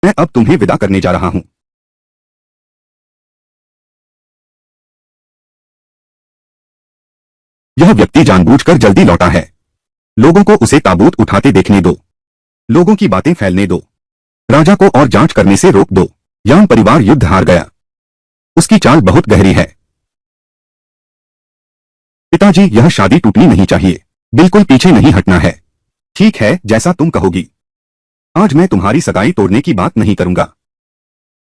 मैं अब तुम्हें विदा करने जा रहा हूं। यह व्यक्ति जानबूझकर जल्दी लौटा है। लोगों को उसे ताबूत उठाते देखने दो। लोगों की बातें फैलने दो। राजा को और जांच करने से रोक दो। यान परिवार युद्ध हार गया। उसकी चाल बहुत गहरी है। पिताजी, यह शादी टूटनी नहीं चाहिए। बिल्कुल पीछे नहीं हटना है। ठीक है, जैसा तुम कहोगी। आज मैं तुम्हारी सगाई तोड़ने की बात नहीं करूंगा।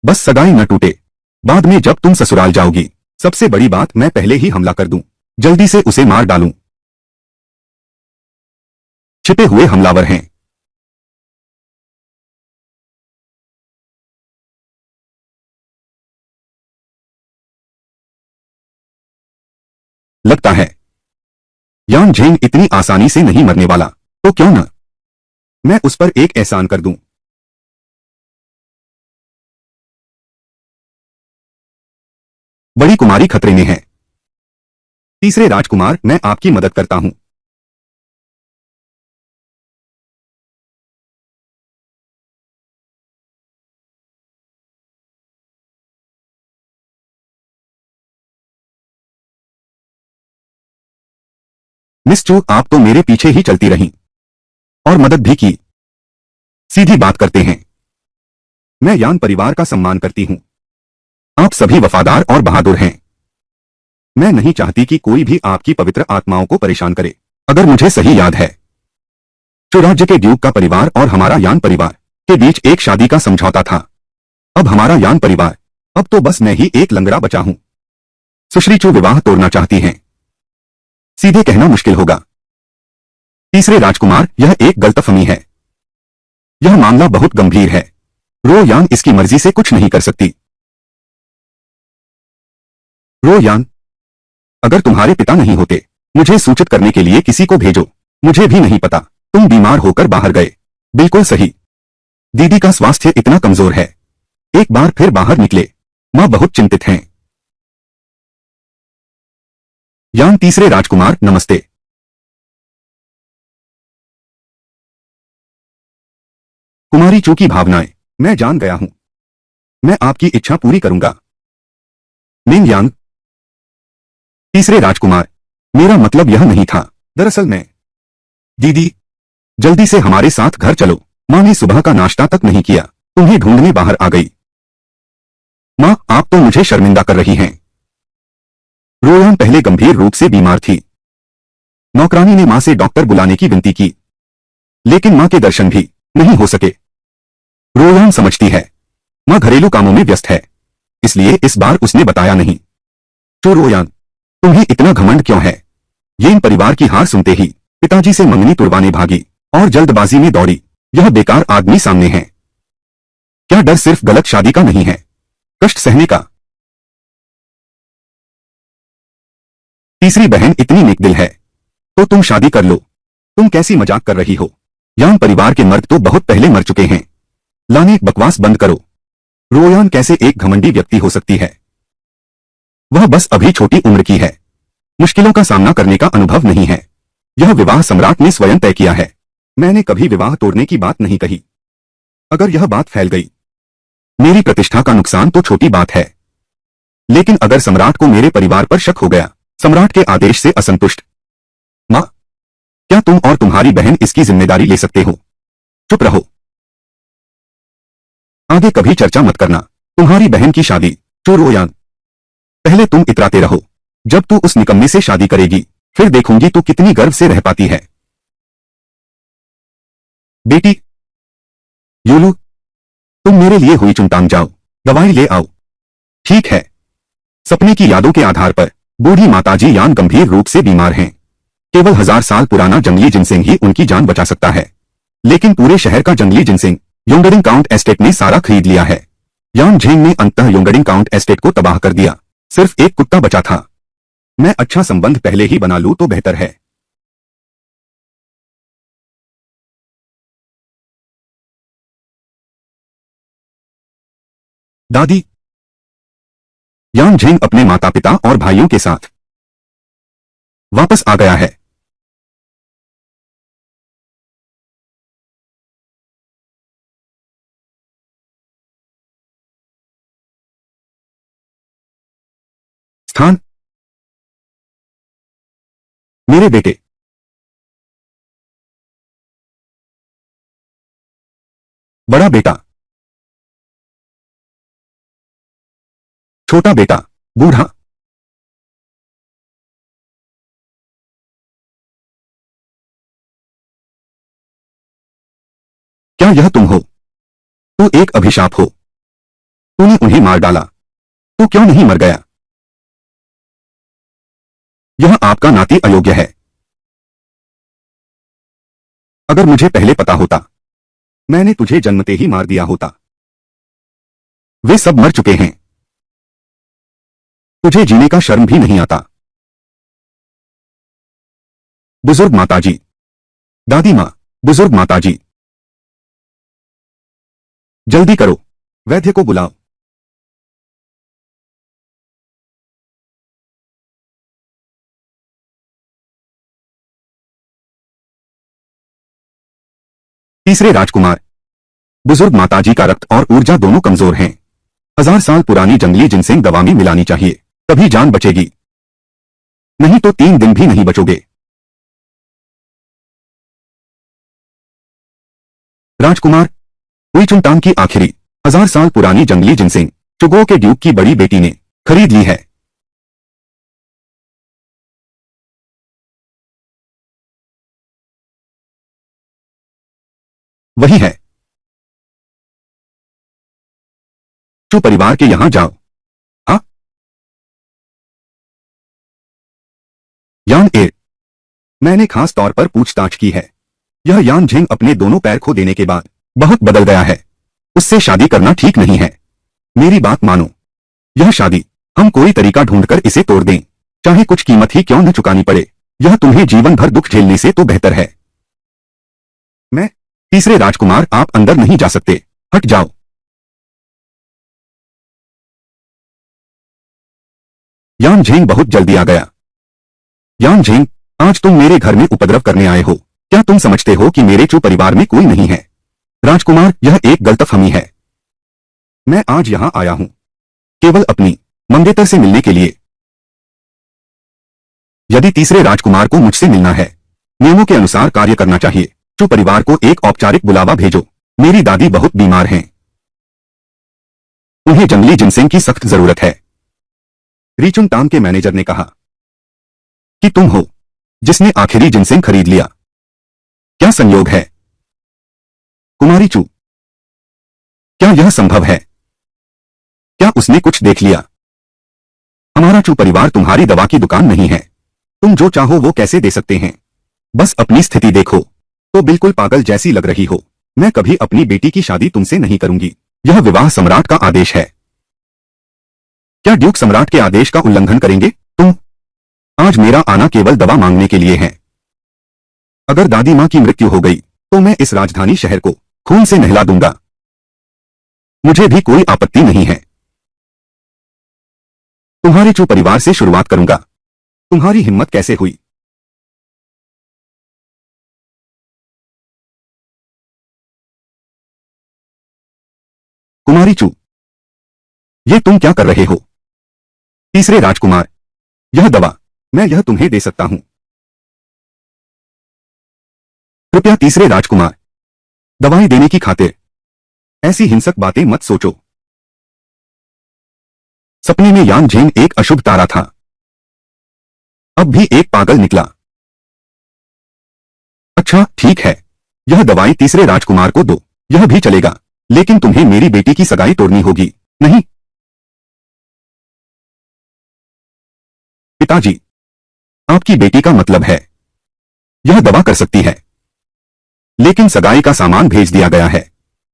बस सगाई न टूटे। बाद में जब तुम ससुराल जाओगी, सबसे बड़ी बात मैं पहले ही हमला कर दूं। जल्दी से उसे मार डालूं। छिपे हुए हमलावर हैं। लगता है यान झेंग इतनी आसानी से नहीं मरने वाला। तो क्यों न मैं उस पर एक एहसान कर दूं। बड़ी कुमारी खतरे में है। तीसरे राजकुमार, मैं आपकी मदद करता हूं। मिस चू, आप तो मेरे पीछे ही चलती रहीं और मदद भी की। सीधी बात करते हैं। मैं यान परिवार का सम्मान करती हूं। आप सभी वफादार और बहादुर हैं। मैं नहीं चाहती कि कोई भी आपकी पवित्र आत्माओं को परेशान करे। अगर मुझे सही याद है, जो राज्य के ड्यूक का परिवार और हमारा यान परिवार के बीच एक शादी का समझौता था। अब हमारा यान परिवार, अब तो बस मैं ही एक लंगड़ा बचा हूं। सुश्री चू विवाह तोड़ना चाहती हैं। सीधे कहना मुश्किल होगा। तीसरे राजकुमार, यह एक गलतफहमी है। यह मामला बहुत गंभीर है। रो यान इसकी मर्जी से कुछ नहीं कर सकती। रो यान, अगर तुम्हारे पिता नहीं होते, मुझे सूचित करने के लिए किसी को भेजो। मुझे भी नहीं पता तुम बीमार होकर बाहर गए। बिल्कुल सही। दीदी का स्वास्थ्य इतना कमजोर है। एक बार फिर बाहर निकले। मां बहुत चिंतित हैं। यान तीसरे राजकुमार, नमस्ते। कुमारी चू की भावनाएं मैं जान गया हूं। मैं आपकी इच्छा पूरी करूंगा। मिंग यांग, तीसरे राजकुमार, मेरा मतलब यह नहीं था। दरअसल मैं दीदी, जल्दी से हमारे साथ घर चलो। मां ने सुबह का नाश्ता तक नहीं किया। तुम्हें ढूंढने बाहर आ गई। मां, आप तो मुझे शर्मिंदा कर रही हैं। रोयान पहले गंभीर रूप से बीमार थी। नौकरानी ने मां से डॉक्टर बुलाने की विनती की, लेकिन मां के दर्शन भी नहीं हो सके। रोयान समझती है, मां घरेलू कामों में व्यस्त है, इसलिए इस बार उसने बताया नहीं। तो रोयान, तुम्हें इतना घमंड क्यों है? येन परिवार की हार सुनते ही पिताजी से मंगनी तुड़वाने भागी और जल्दबाजी में दौड़ी। यह बेकार आदमी सामने है। क्या डर सिर्फ गलत शादी का नहीं है, कष्ट सहने का? तीसरी बहन इतनी नेकदिल है, तो तुम शादी कर लो। तुम कैसी मजाक कर रही हो? यान परिवार के मर्द तो बहुत पहले मर चुके हैं। लाने बकवास बंद करो। रोयान कैसे एक घमंडी व्यक्ति हो सकती है? वह बस अभी छोटी उम्र की है। मुश्किलों का सामना करने का अनुभव नहीं है। यह विवाह सम्राट ने स्वयं तय किया है। मैंने कभी विवाह तोड़ने की बात नहीं कही। अगर यह बात फैल गई, मेरी प्रतिष्ठा का नुकसान तो छोटी बात है, लेकिन अगर सम्राट को मेरे परिवार पर शक हो गया, सम्राट के आदेश से असंतुष्ट, मां, क्या तुम और तुम्हारी बहन इसकी जिम्मेदारी ले सकते हो? चुप रहो। आगे कभी चर्चा मत करना। तुम्हारी बहन की शादी। चो रोयान, पहले तुम इतराते रहो। जब तू उस निकम्मे से शादी करेगी, फिर देखूंगी तू कितनी गर्व से रह पाती है। बेटी यूलू, तुम मेरे लिए हुई चुनतांग जाओ, दवाई ले आओ। ठीक है। सपने की यादों के आधार पर बूढ़ी माताजी यान गंभीर रूप से बीमार हैं। केवल 1000 साल पुराना जंगली जिनसेंग ही उनकी जान बचा सकता है, लेकिन पूरे शहर का जंगली जिनसेंग योंगडिंग काउंट एस्टेट ने सारा खरीद लिया है। यान झेंग ने अंततः योंगडिंग काउंट एस्टेट को तबाह कर दिया। सिर्फ एक कुत्ता बचा था। मैं अच्छा संबंध पहले ही बना लूं तो बेहतर है। दादी, यान झेंग अपने माता पिता और भाइयों के साथ वापस आ गया है। स्थान। मेरे बेटे। बड़ा बेटा। छोटा बेटा। बूढ़ा। क्या यह तुम हो? तो एक अभिशाप हो। तूने उन्हें मार डाला, तो क्यों नहीं मर गया? यह आपका नाती अयोग्य है। अगर मुझे पहले पता होता, मैंने तुझे जन्मते ही मार दिया होता। वे सब मर चुके हैं। तुझे जीने का शर्म भी नहीं आता। बुजुर्ग माताजी। दादी माँ। बुजुर्ग माताजी। जल्दी करो, वैद्य को बुलाओ। तीसरे राजकुमार। बुजुर्ग माताजी का रक्त और ऊर्जा दोनों कमजोर हैं। 1000 साल पुरानी जंगली जिनसेंग दवा में मिलानी चाहिए, तभी जान बचेगी। नहीं तो 3 दिन भी नहीं बचोगे। राजकुमार। हुई चुनटांग की आखिरी 1000 साल पुरानी जंगली जिनसेंग चुगो के ड्यूक की बड़ी बेटी ने खरीद ली है। वही है। चू परिवार के यहां जाओ। हाँ। यान ए। मैंने खास तौर पर पूछताछ की है। यह यान झेंग अपने दोनों पैर खो देने के बाद बहुत बदल गया है। उससे शादी करना ठीक नहीं है। मेरी बात मानो। यह शादी हम कोई तरीका ढूंढकर इसे तोड़ दें, चाहे कुछ कीमत ही क्यों न चुकानी पड़े। यह तुम्हें जीवन भर दुख झेलने से तो बेहतर है। मैं। तीसरे राजकुमार, आप अंदर नहीं जा सकते। हट जाओ। यान झेंग बहुत जल्दी आ गया। यान झेंग, आज तुम मेरे घर में उपद्रव करने आए हो। क्या तुम समझते हो कि मेरे चू परिवार में कोई नहीं है? राजकुमार, यह एक गलतफहमी है। मैं आज यहां आया हूं केवल अपनी मंगेतर से मिलने के लिए। यदि तीसरे राजकुमार को मुझसे मिलना है, नियमों के अनुसार कार्य करना चाहिए। चू परिवार को एक औपचारिक बुलावा भेजो। मेरी दादी बहुत बीमार हैं। उन्हें जंगली जिनसेंग की सख्त जरूरत है। रीचुन टांग के मैनेजर ने कहा कि तुम हो जिसने आखिरी जिनसेंग खरीद लिया। क्या संयोग है? कुमारी चू, क्या यह संभव है? क्या उसने कुछ देख लिया? हमारा चू परिवार तुम्हारी दवा की दुकान नहीं है। तुम जो चाहो वो कैसे दे सकते हैं? बस अपनी स्थिति देखो तो बिल्कुल पागल जैसी लग रही हो। मैं कभी अपनी बेटी की शादी तुमसे नहीं करूंगी। यह विवाह सम्राट का आदेश है। क्या ड्यूक सम्राट के आदेश का उल्लंघन करेंगे तुम? आज मेरा आना केवल दवा मांगने के लिए है। अगर दादी मां की मृत्यु हो गई तो मैं इस राजधानी शहर को खून से नहला दूंगा। मुझे भी कोई आपत्ति नहीं है। तुम्हारे चू परिवार से शुरुआत करूंगा। तुम्हारी हिम्मत कैसे हुई? कुमारी चू, ये तुम क्या कर रहे हो? तीसरे राजकुमार, यह दवा मैं यह तुम्हें दे सकता हूं। कृपया तीसरे राजकुमार, दवाई देने की खातिर ऐसी हिंसक बातें मत सोचो। सपने में यान झेंग एक अशुभ तारा था, अब भी एक पागल निकला। अच्छा ठीक है, यह दवाई तीसरे राजकुमार को दो। यह भी चलेगा, लेकिन तुम्हें मेरी बेटी की सगाई तोड़नी होगी। नहीं पिताजी, आपकी बेटी का मतलब है यह दवा कर सकती है, लेकिन सगाई का सामान भेज दिया गया है।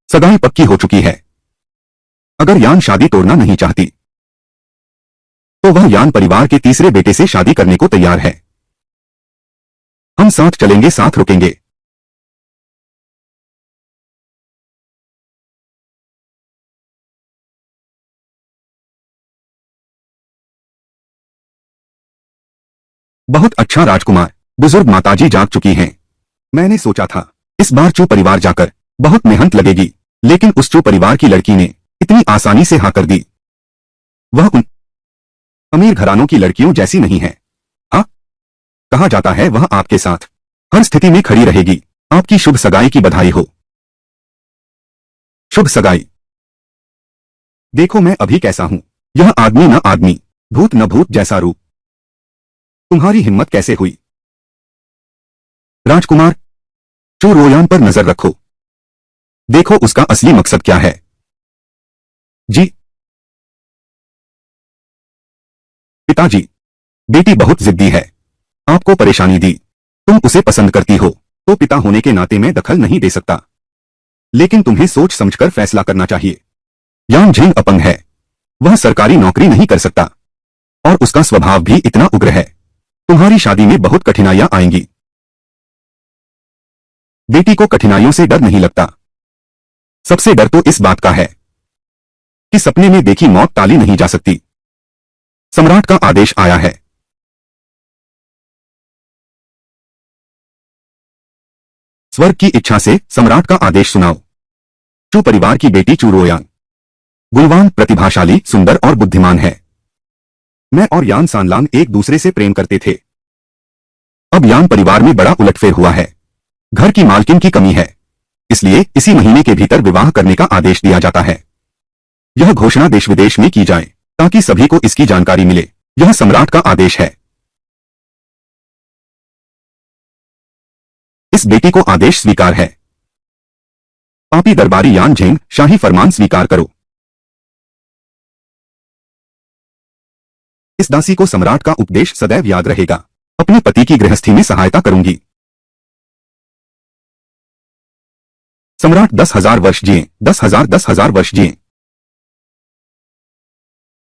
सगाई पक्की हो चुकी है। अगर यान शादी तोड़ना नहीं चाहती तो वह यान परिवार के तीसरे बेटे से शादी करने को तैयार है। हम साथ चलेंगे, साथ रुकेंगे। बहुत अच्छा राजकुमार। बुजुर्ग माताजी जाग चुकी हैं। मैंने सोचा था इस बार चू परिवार जाकर बहुत मेहनत लगेगी, लेकिन उस चू परिवार की लड़की ने इतनी आसानी से हाँ कर दी। वह उन अमीर घरानों की लड़कियों जैसी नहीं है। हाँ, कहा जाता है वह आपके साथ हर स्थिति में खड़ी रहेगी। आपकी शुभ सगाई की बधाई हो। शुभ सगाई। देखो मैं अभी कैसा हूं। यह आदमी न आदमी, भूत न भूत जैसा रूप। तुम्हारी हिम्मत कैसे हुई? राजकुमार, चोर रोयान पर नजर रखो। देखो उसका असली मकसद क्या है। जी पिताजी, बेटी बहुत जिद्दी है। आपको परेशानी दी। तुम उसे पसंद करती हो, तो पिता होने के नाते मैं दखल नहीं दे सकता। लेकिन तुम्हें सोच समझकर फैसला करना चाहिए। यान झेंग अपंग है। वह सरकारी नौकरी नहीं कर सकता। और उसका स्वभाव भी इतना उग्र है। तुम्हारी शादी में बहुत कठिनाइयां आएंगी। बेटी को कठिनाइयों से डर नहीं लगता। सबसे डर तो इस बात का है कि सपने में देखी मौत टाली नहीं जा सकती। सम्राट का आदेश आया है। स्वर्ग की इच्छा से सम्राट का आदेश सुनाओ। चू परिवार की बेटी चूरोयांग गुणवान, प्रतिभाशाली, सुंदर और बुद्धिमान है। मैं और यान सानलांग एक दूसरे से प्रेम करते थे। अब यान परिवार में बड़ा उलटफेर हुआ है। घर की मालकिन की कमी है, इसलिए इसी महीने के भीतर विवाह करने का आदेश दिया जाता है। यह घोषणा देश विदेश में की जाए ताकि सभी को इसकी जानकारी मिले। यह सम्राट का आदेश है। इस बेटी को आदेश स्वीकार है। पापी दरबारी यान झेंग, शाही फरमान स्वीकार करो। इस दासी को सम्राट का उपदेश सदैव याद रहेगा। अपने पति की गृहस्थी में सहायता करूंगी। सम्राट 10,000 वर्ष जिए, 10,000 वर्ष जिए।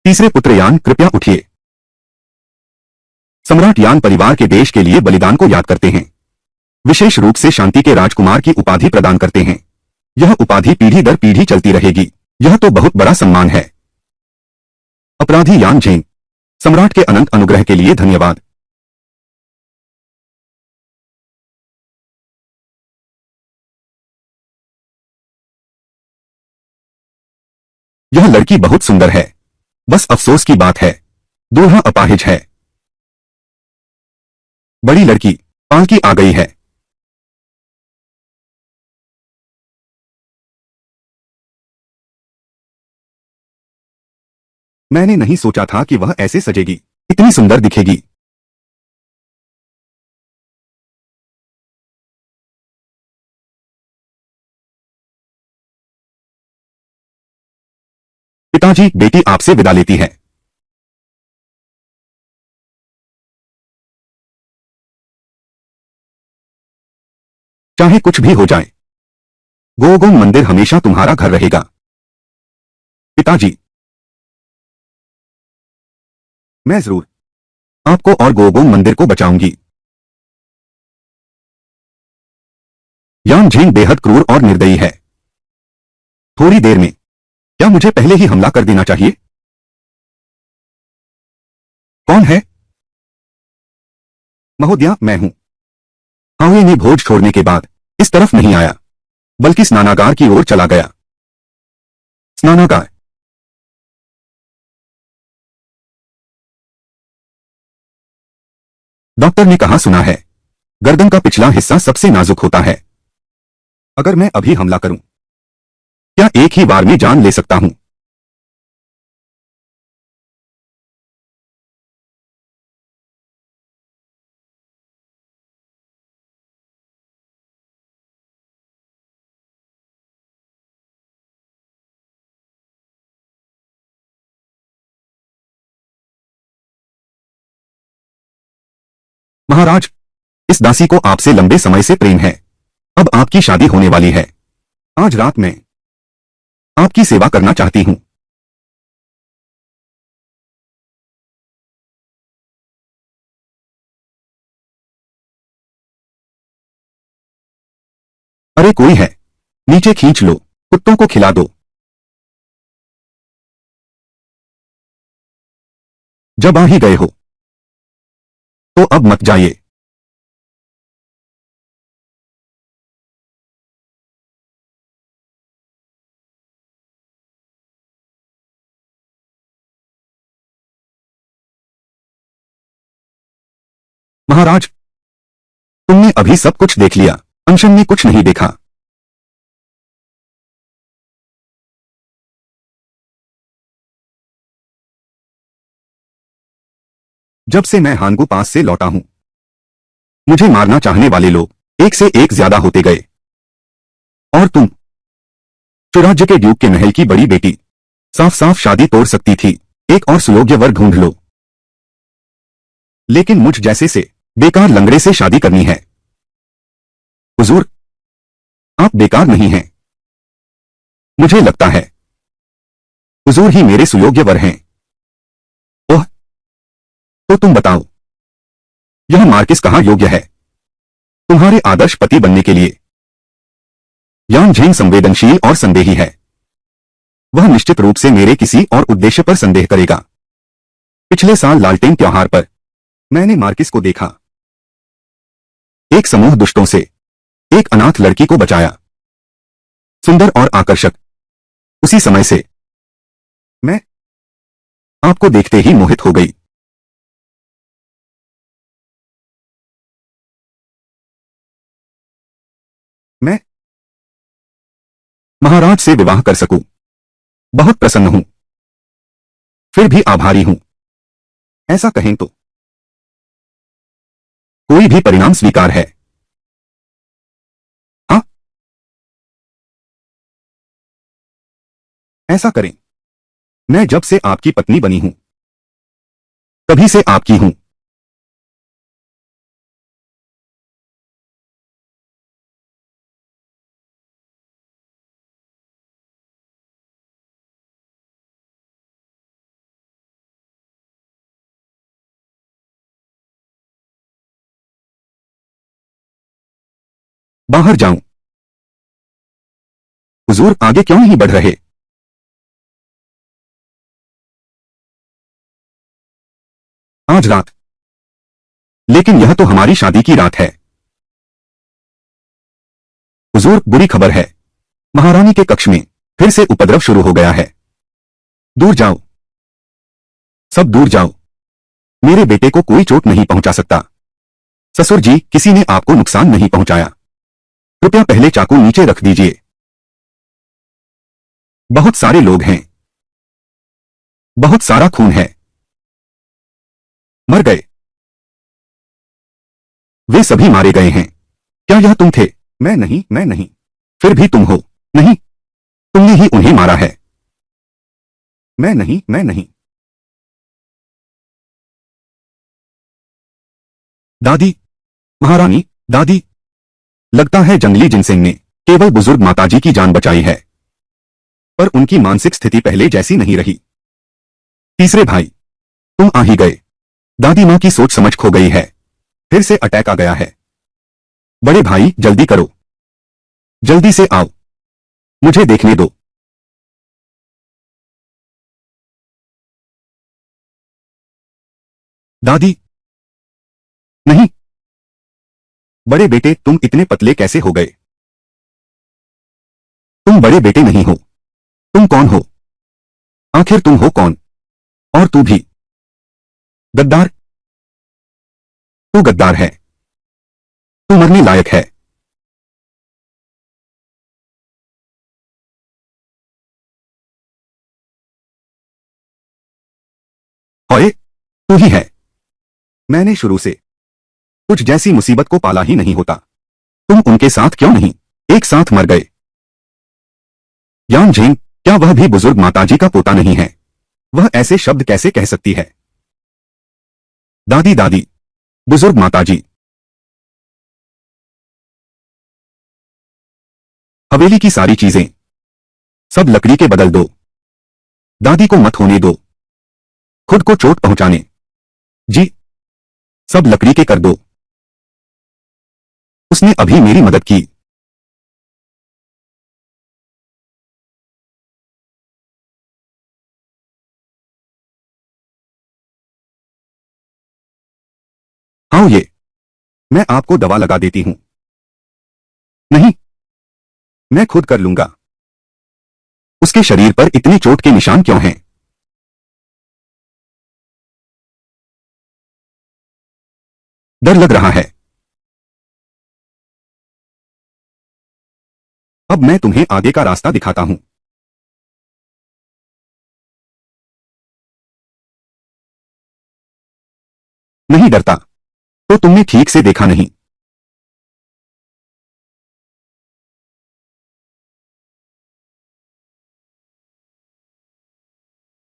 तीसरे पुत्र यान, कृपया उठिए। सम्राट यान परिवार के देश के लिए बलिदान को याद करते हैं। विशेष रूप से शांति के राजकुमार की उपाधि प्रदान करते हैं। यह उपाधि पीढ़ी दर पीढ़ी चलती रहेगी। यह तो बहुत बड़ा सम्मान है। अपराधी यान झेंग, सम्राट के अनंत अनुग्रह के लिए धन्यवाद। यह लड़की बहुत सुंदर है। बस अफसोस की बात है, दूल्हा अपाहिज है। बड़ी लड़की, पालकी आ गई है। मैंने नहीं सोचा था कि वह ऐसे सजेगी, इतनी सुंदर दिखेगी। पिताजी, बेटी आपसे विदा लेती है। चाहे कुछ भी हो जाए, गोगोंग मंदिर हमेशा तुम्हारा घर रहेगा। पिताजी, मैं जरूर आपको और गोगोंग मंदिर को बचाऊंगी। यान झेंग बेहद क्रूर और निर्दयी है। थोड़ी देर में क्या मुझे पहले ही हमला कर देना चाहिए? कौन है? महोदया, मैं हूं। हावे ने भोज छोड़ने के बाद इस तरफ नहीं आया, बल्कि स्नानागार की ओर चला गया। स्नानागार। डॉक्टर ने कहा सुना है, गर्दन का पिछला हिस्सा सबसे नाजुक होता है। अगर मैं अभी हमला करूं, क्या एक ही बार में जान ले सकता हूं? महाराज, इस दासी को आपसे लंबे समय से प्रेम है। अब आपकी शादी होने वाली है। आज रात मैं आपकी सेवा करना चाहती हूं। अरे कोई है, नीचे खींच लो, कुत्तों को खिला दो। जब आ ही गए हो तो अब मत जाइए। महाराज, तुमने अभी सब कुछ देख लिया, अनशन ने कुछ नहीं देखा। जब से मैं हानगु पास से लौटा हूं, मुझे मारना चाहने वाले लोग एक से एक ज्यादा होते गए। और तुम, चुराज्य के ड्यूक के महल की बड़ी बेटी, साफ साफ शादी तोड़ सकती थी। एक और सुयोग्य वर ढूंढ लो। लेकिन मुझ जैसे से बेकार लंगड़े से शादी करनी है। हुजूर, आप बेकार नहीं हैं। मुझे लगता है हुजूर ही मेरे सुयोग्य वर हैं। ओह, तो तुम बताओ, यह मार्किस कहाँ योग्य है तुम्हारे आदर्श पति बनने के लिए? यान झेंग संवेदनशील और संदेही है। वह निश्चित रूप से मेरे किसी और उद्देश्य पर संदेह करेगा। पिछले साल लालटेन त्योहार पर मैंने मार्किस को देखा। एक समूह दुष्टों से एक अनाथ लड़की को बचाया। सुंदर और आकर्षक। उसी समय से मैं आपको देखते ही मोहित हो गई। मैं महाराज से विवाह कर सकूं, बहुत प्रसन्न हूं, फिर भी आभारी हूं। ऐसा कहें तो कोई भी परिणाम स्वीकार है। हाँ, ऐसा करें। मैं जब से आपकी पत्नी बनी हूं, तभी से आपकी हूं। बाहर जाऊं? हुजूर, आगे क्यों नहीं बढ़ रहे? आज रात? लेकिन यह तो हमारी शादी की रात है। हुजूर, बुरी खबर है। महारानी के कक्ष में फिर से उपद्रव शुरू हो गया है। दूर जाओ, सब दूर जाओ। मेरे बेटे को कोई चोट नहीं पहुंचा सकता। ससुर जी, किसी ने आपको नुकसान नहीं पहुंचाया। कृपया पहले चाकू नीचे रख दीजिए। बहुत सारे लोग हैं, बहुत सारा खून है। मर गए, वे सभी मारे गए हैं। क्या यह तुम थे? मैं नहीं, मैं नहीं। फिर भी तुम हो। नहीं, तुमने ही उन्हें मारा है। मैं नहीं, मैं नहीं। दादी, महारानी, दादी। लगता है जंगली जिनसेंग ने केवल बुजुर्ग माताजी की जान बचाई है, पर उनकी मानसिक स्थिति पहले जैसी नहीं रही। तीसरे भाई, तुम आ ही गए। दादी मां की सोच समझ खो गई है। फिर से अटैक आ गया है। बड़े भाई, जल्दी करो, जल्दी से आओ, मुझे देखने दो। दादी, नहीं। बड़े बेटे, तुम इतने पतले कैसे हो गए? तुम बड़े बेटे नहीं हो। तुम कौन हो? आखिर तुम हो कौन? और तू भी गद्दार। तू गद्दार है। तू मरने लायक है। ओए, तू ही है। मैंने शुरू से कुछ जैसी मुसीबत को पाला ही नहीं होता। तुम उनके साथ क्यों नहीं एक साथ मर गए? यान झेंग, क्या वह भी बुजुर्ग माताजी का पोता नहीं है? वह ऐसे शब्द कैसे कह सकती है? दादी, दादी, बुजुर्ग माताजी। हवेली की सारी चीजें सब लकड़ी के बदल दो। दादी को मत होने दो खुद को चोट पहुंचाने। जी, सब लकड़ी के कर दो। उसने अभी मेरी मदद की। आओ, ये मैं आपको दवा लगा देती हूं। नहीं, मैं खुद कर लूंगा। उसके शरीर पर इतने चोट के निशान क्यों हैं? डर लग रहा है। अब मैं तुम्हें आगे का रास्ता दिखाता हूं। नहीं डरता। तो तुमने ठीक से देखा नहीं।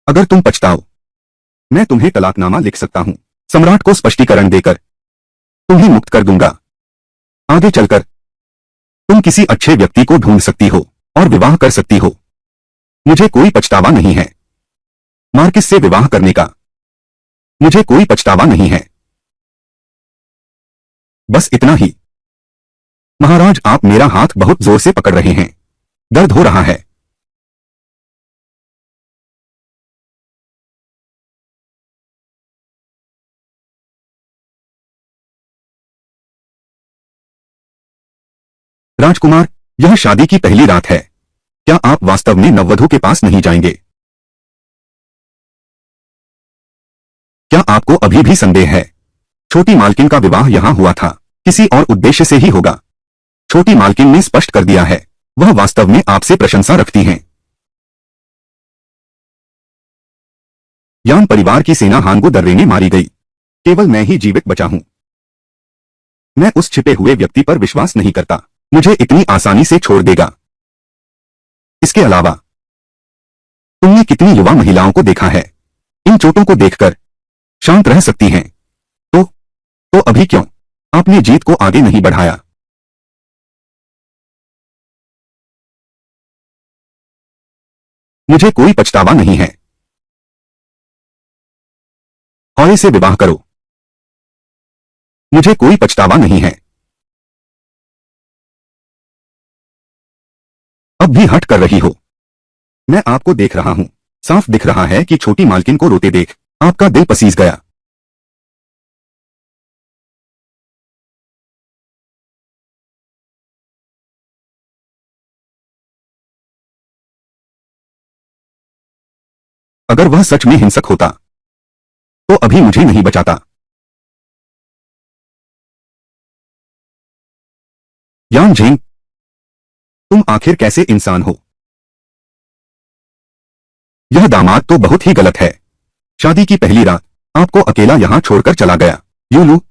अगर तुम पछताओ, मैं तुम्हें तलाकनामा लिख सकता हूं। सम्राट को स्पष्टीकरण देकर तुम्हें मुक्त कर दूंगा। आगे चलकर तुम किसी अच्छे व्यक्ति को ढूंढ सकती हो और विवाह कर सकती हो। मुझे कोई पछतावा नहीं है मार्किस से विवाह करने का। मुझे कोई पछतावा नहीं है। बस इतना ही। महाराज, आप मेरा हाथ बहुत जोर से पकड़ रहे हैं। दर्द हो रहा है। राजकुमार, यह शादी की पहली रात है। क्या आप वास्तव में नववधु के पास नहीं जाएंगे? क्या आपको अभी भी संदेह है? छोटी मालकिन का विवाह यहां हुआ था, किसी और उद्देश्य से ही होगा। छोटी मालकिन ने स्पष्ट कर दिया है, वह वास्तव में आपसे प्रशंसा रखती हैं। यान परिवार की सेना हांगो दर्रे में मारी गई। केवल मैं ही जीवित बचा हूं। मैं उस छिपे हुए व्यक्ति पर विश्वास नहीं करता। मुझे इतनी आसानी से छोड़ देगा। इसके अलावा तुमने कितनी युवा महिलाओं को देखा है। इन चोटों को देखकर शांत रह सकती हैं। तो अभी क्यों आपने जीत को आगे नहीं बढ़ाया? मुझे कोई पछतावा नहीं है। हौले से विवाह करो। मुझे कोई पछतावा नहीं है। अब भी हट कर रही हो। मैं आपको देख रहा हूं। साफ दिख रहा है कि छोटी मालकिन को रोते देख आपका दिल पसीज गया। अगर वह सच में हिंसक होता तो अभी मुझे नहीं बचाता। यान झेंग, तुम आखिर कैसे इंसान हो? यह दामाद तो बहुत ही गलत है। शादी की पहली रात आपको अकेला यहां छोड़कर चला गया। यूलू,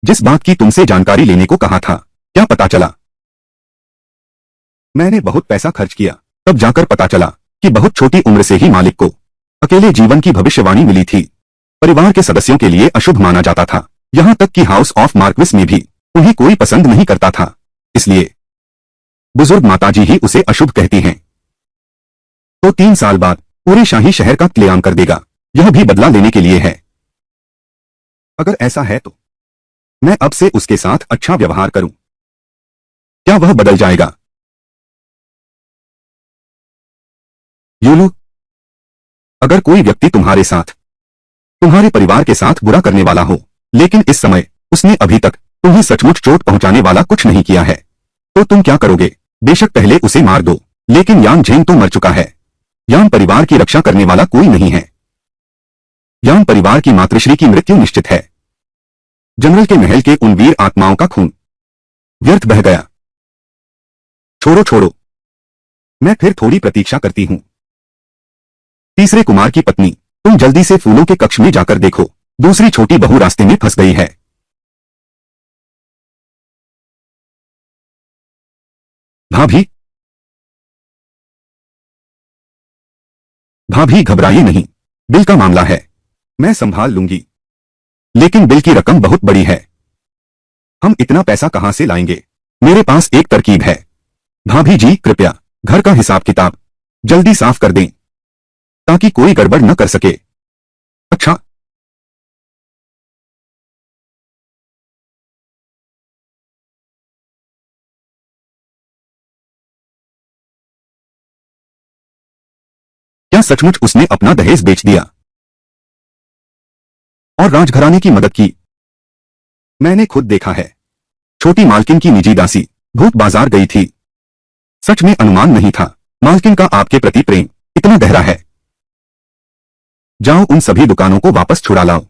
जिस बात की तुमसे जानकारी लेने को कहा था, क्या पता चला? मैंने बहुत पैसा खर्च किया, तब जाकर पता चला कि बहुत छोटी उम्र से ही मालिक को अकेले जीवन की भविष्यवाणी मिली थी। परिवार के सदस्यों के लिए अशुभ माना जाता था। यहां तक कि हाउस ऑफ मार्क्विस में भी उन्हें कोई पसंद नहीं करता था। इसलिए बुजुर्ग माताजी ही उसे अशुभ कहती हैं। तो 3 साल बाद पूरे शाही शहर का क्लेम कर देगा। यह भी बदला लेने के लिए है। अगर ऐसा है तो मैं अब से उसके साथ अच्छा व्यवहार करूं। क्या वह बदल जाएगा? यूलू, अगर कोई व्यक्ति तुम्हारे साथ, तुम्हारे परिवार के साथ बुरा करने वाला हो, लेकिन इस समय उसने अभी तक तुम्हें सचमुच चोट पहुंचाने वाला कुछ नहीं किया है, तो तुम क्या करोगे? बेशक पहले उसे मार दो, लेकिन यान झेंग तो मर चुका है। यान परिवार की रक्षा करने वाला कोई नहीं है। यान परिवार की मातृश्री की मृत्यु निश्चित है। जनरल के महल के उन वीर आत्माओं का खून व्यर्थ बह गया। छोड़ो छोड़ो, मैं फिर थोड़ी प्रतीक्षा करती हूं। तीसरे कुमार की पत्नी, तुम जल्दी से फूलों के कक्ष में जाकर देखो, दूसरी छोटी बहू रास्ते में फंस गई है। भाभी, भाभी घबराइए नहीं, बिल का मामला है, मैं संभाल लूंगी। लेकिन बिल की रकम बहुत बड़ी है। हम इतना पैसा कहां से लाएंगे? मेरे पास एक तरकीब है। भाभी जी, कृपया घर का हिसाब किताब जल्दी साफ कर दें, ताकि कोई गड़बड़ न कर सके। अच्छा, क्या सचमुच उसने अपना दहेज बेच दिया और राजघराने की मदद की? मैंने खुद देखा है। छोटी मालकिन की निजी दासी भूत बाजार गई थी। सच में अनुमान नहीं था मालकिन का आपके प्रति प्रेम इतना गहरा है। जाओ उन सभी दुकानों को वापस छुड़ा लाओ।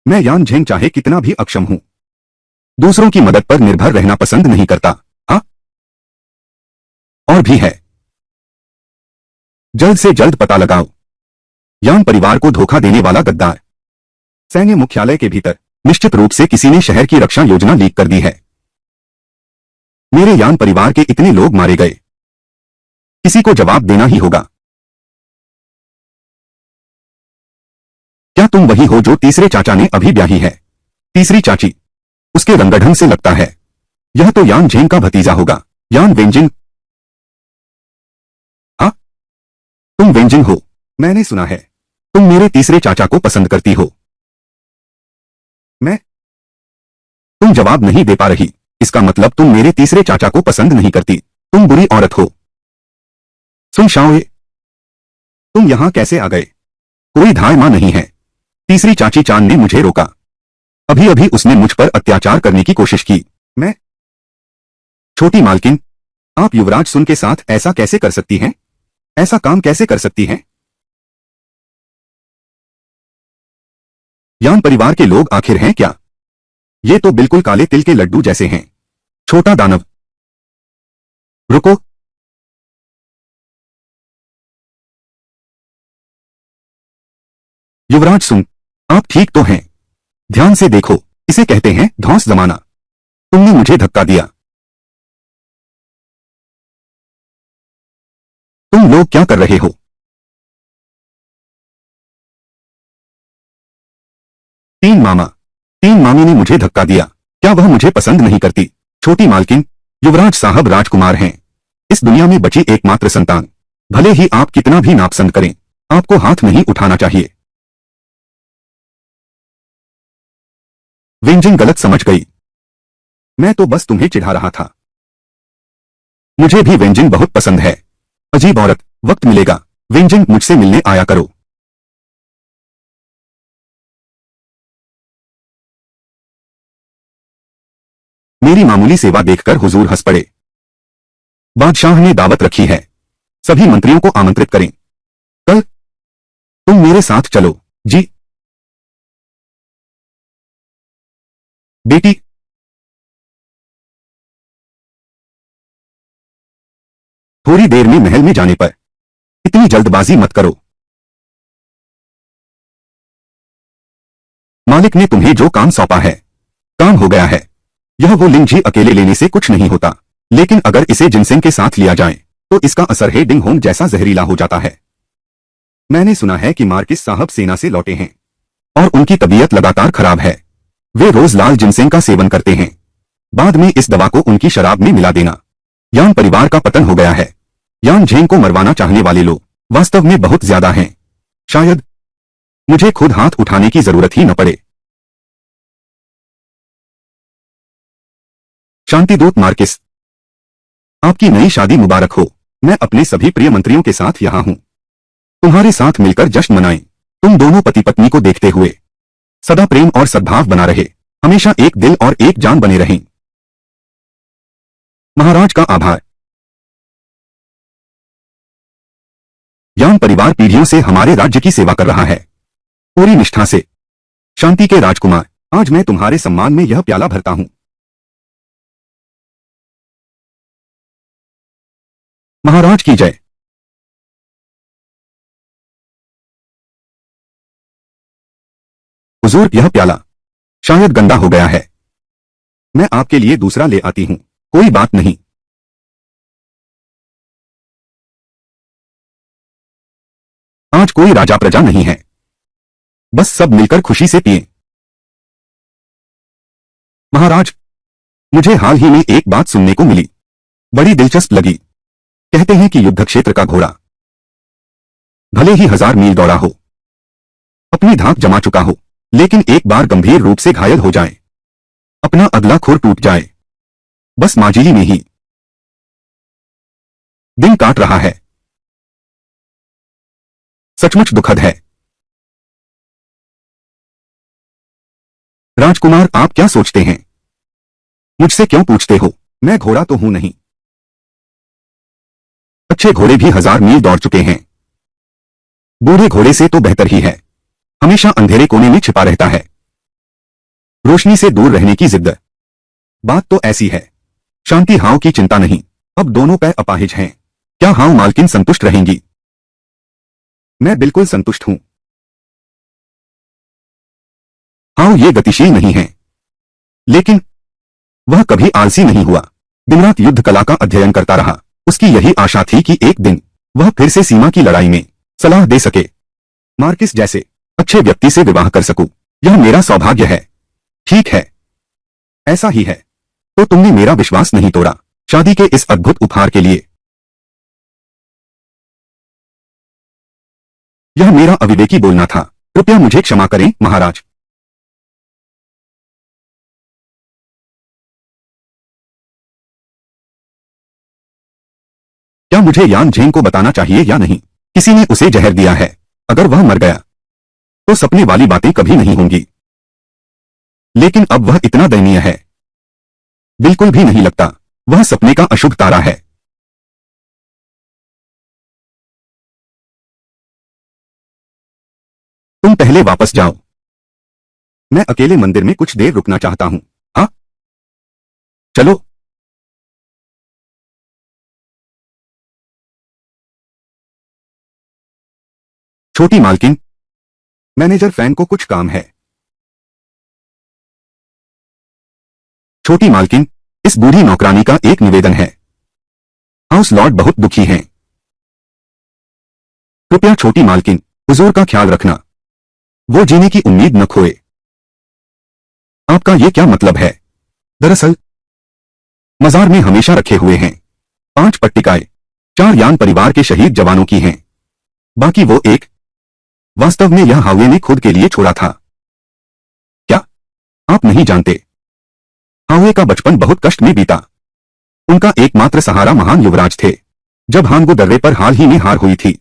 मैं यान झेंग चाहे कितना भी अक्षम हूं, दूसरों की मदद पर निर्भर रहना पसंद नहीं करता। हाँ, और भी है। जल्द से जल्द पता लगाओ। यान परिवार को धोखा देने वाला गद्दार। सैन्य मुख्यालय के भीतर निश्चित रूप से किसी ने शहर की रक्षा योजना लीक कर दी है। मेरे यान परिवार के इतने लोग मारे गए, किसी को जवाब देना ही होगा। क्या तुम वही हो जो तीसरे चाचा ने अभी ब्याही है? तीसरी चाची, उसके रंगढंग से लगता है यह तो यान झेंग का भतीजा होगा। यान वेंजिंग? हाँ, तुम वेंजिंग हो। मैंने सुना है तुम मेरे तीसरे चाचा को पसंद करती हो। मैं? तुम जवाब नहीं दे पा रही, इसका मतलब तुम मेरे तीसरे चाचा को पसंद नहीं करती। तुम बुरी औरत हो। सुन शाओए, तुम यहां कैसे आ गए? कोई धाय मां नहीं है। तीसरी चाची चांद ने मुझे रोका। अभी अभी उसने मुझ पर अत्याचार करने की कोशिश की। मैं? छोटी मालकिन, आप युवराज सुन के साथ ऐसा कैसे कर सकती हैं? ऐसा काम कैसे कर सकती हैं? यान परिवार के लोग आखिर हैं क्या? ये तो बिल्कुल काले तिल के लड्डू जैसे हैं। छोटा दानव, रुको। युवराज सुन, आप ठीक तो हैं? ध्यान से देखो, इसे कहते हैं धौंस जमाना। तुमने मुझे धक्का दिया। तुम लोग क्या कर रहे हो? तीन मामी ने मुझे धक्का दिया। क्या वह मुझे पसंद नहीं करती? छोटी मालकिन, युवराज साहब राजकुमार हैं, इस दुनिया में बची एकमात्र संतान। भले ही आप कितना भी नापसंद करें, आपको हाथ नहीं उठाना चाहिए। वेंजिंग गलत समझ गई। मैं तो बस तुम्हें चिढ़ा रहा था। मुझे भी वेंजिंग बहुत पसंद है। अजीब औरत। वक्त मिलेगा वेंजिंग, मुझसे मिलने आया करो। मेरी मामूली सेवा देखकर हुजूर हंस पड़े। बादशाह ने दावत रखी है, सभी मंत्रियों को आमंत्रित करें। कल तुम मेरे साथ चलो। जी बेटी। थोड़ी देर में महल में जाने पर। इतनी जल्दबाजी मत करो। मालिक ने तुम्हें जो काम सौंपा है, काम हो गया है। यह वो लिंजी अकेले लेने से कुछ नहीं होता, लेकिन अगर इसे जिनसेंग के साथ लिया जाए तो इसका असर हे डिंग होंग जैसा जहरीला हो जाता है। मैंने सुना है कि मार्किस साहब सेना से लौटे हैं और उनकी तबीयत लगातार खराब है। वे रोज लाल जिनसेंग का सेवन करते हैं। बाद में इस दवा को उनकी शराब में मिला देना। यान परिवार का पतन हो गया है। यान झेंग को मरवाना चाहने वाले लोग वास्तव में बहुत ज्यादा हैं। शायद मुझे खुद हाथ उठाने की जरूरत ही न पड़े। शांतिदूत मार्किस, आपकी नई शादी मुबारक हो। मैं अपने सभी प्रिय मंत्रियों के साथ यहां हूं। तुम्हारे साथ मिलकर जश्न मनाएं। तुम दोनों पति पत्नी को देखते हुए सदा प्रेम और सद्भाव बना रहे, हमेशा एक दिल और एक जान बने रहें। महाराज का आभार। यान परिवार पीढ़ियों से हमारे राज्य की सेवा कर रहा है, पूरी निष्ठा से। शांति के राजकुमार, आज मैं तुम्हारे सम्मान में यह प्याला भरता हूं। महाराज की जय। हुजूर, यह प्याला शायद गंदा हो गया है। मैं आपके लिए दूसरा ले आती हूं। कोई बात नहीं। आज कोई राजा प्रजा नहीं है, बस सब मिलकर खुशी से पिए। महाराज, मुझे हाल ही में एक बात सुनने को मिली, बड़ी दिलचस्प लगी। कहते हैं कि युद्ध क्षेत्र का घोड़ा भले ही 1000 मील दौड़ा हो, अपनी धाक जमा चुका हो, लेकिन एक बार गंभीर रूप से घायल हो जाए, अपना अगला खुर टूट जाए, बस माजिली में ही दिन काट रहा है। सचमुच दुखद है। राजकुमार, आप क्या सोचते हैं? मुझसे क्यों पूछते हो? मैं घोड़ा तो हूं नहीं। अच्छे घोड़े भी 1000 मील दौड़ चुके हैं। बूढ़े घोड़े से तो बेहतर ही है, हमेशा अंधेरे कोने में छिपा रहता है। रोशनी से दूर रहने की जिद। बात तो ऐसी है। शांति हाउ की चिंता नहीं, अब दोनों पे अपाहिज हैं। क्या हाउ मालकिन संतुष्ट रहेंगी? मैं बिल्कुल संतुष्ट हूं। हाउ ये गतिशील नहीं है, लेकिन वह कभी आलसी नहीं हुआ। दिन रात युद्ध कला का अध्ययन करता रहा। उसकी यही आशा थी कि एक दिन वह फिर से सीमा की लड़ाई में सलाह दे सके। मार्किस जैसे अच्छे व्यक्ति से विवाह कर सकूं, यह मेरा सौभाग्य है। ठीक है, ऐसा ही है। तो तुमने मेरा विश्वास नहीं तोड़ा शादी के इस अद्भुत उपहार के लिए। यह मेरा अविवेकी बोलना था। कृपया मुझे क्षमा करें महाराज। क्या मुझे यान झेंग को बताना चाहिए या नहीं? किसी ने उसे जहर दिया है। अगर वह मर गया तो सपने वाली बातें कभी नहीं होंगी। लेकिन अब वह इतना दयनीय है। बिल्कुल भी नहीं लगता वह सपने का अशुभ तारा है। तुम पहले वापस जाओ। मैं अकेले मंदिर में कुछ देर रुकना चाहता हूं। हाँ, चलो। छोटी मालकिन, मैनेजर फैन को कुछ काम है। छोटी मालकिन, इस बूढ़ी नौकरानी का एक निवेदन है। हाउस लॉर्ड बहुत दुखी हैं। कृपया छोटी मालकिन, हुजूर का ख्याल रखना। वो जीने की उम्मीद न खोए। आपका ये क्या मतलब है? दरअसल मजार में हमेशा रखे हुए हैं 5 पट्टिकाएं। 4 यान परिवार के शहीद जवानों की हैं। बाकी वो एक। वास्तव में यह हावे ने खुद के लिए छोड़ा था। क्या आप नहीं जानते? हावे का बचपन बहुत कष्ट में बीता। उनका एकमात्र सहारा महान युवराज थे। जब हांगो दर्रे पर हाल ही में हार हुई थी,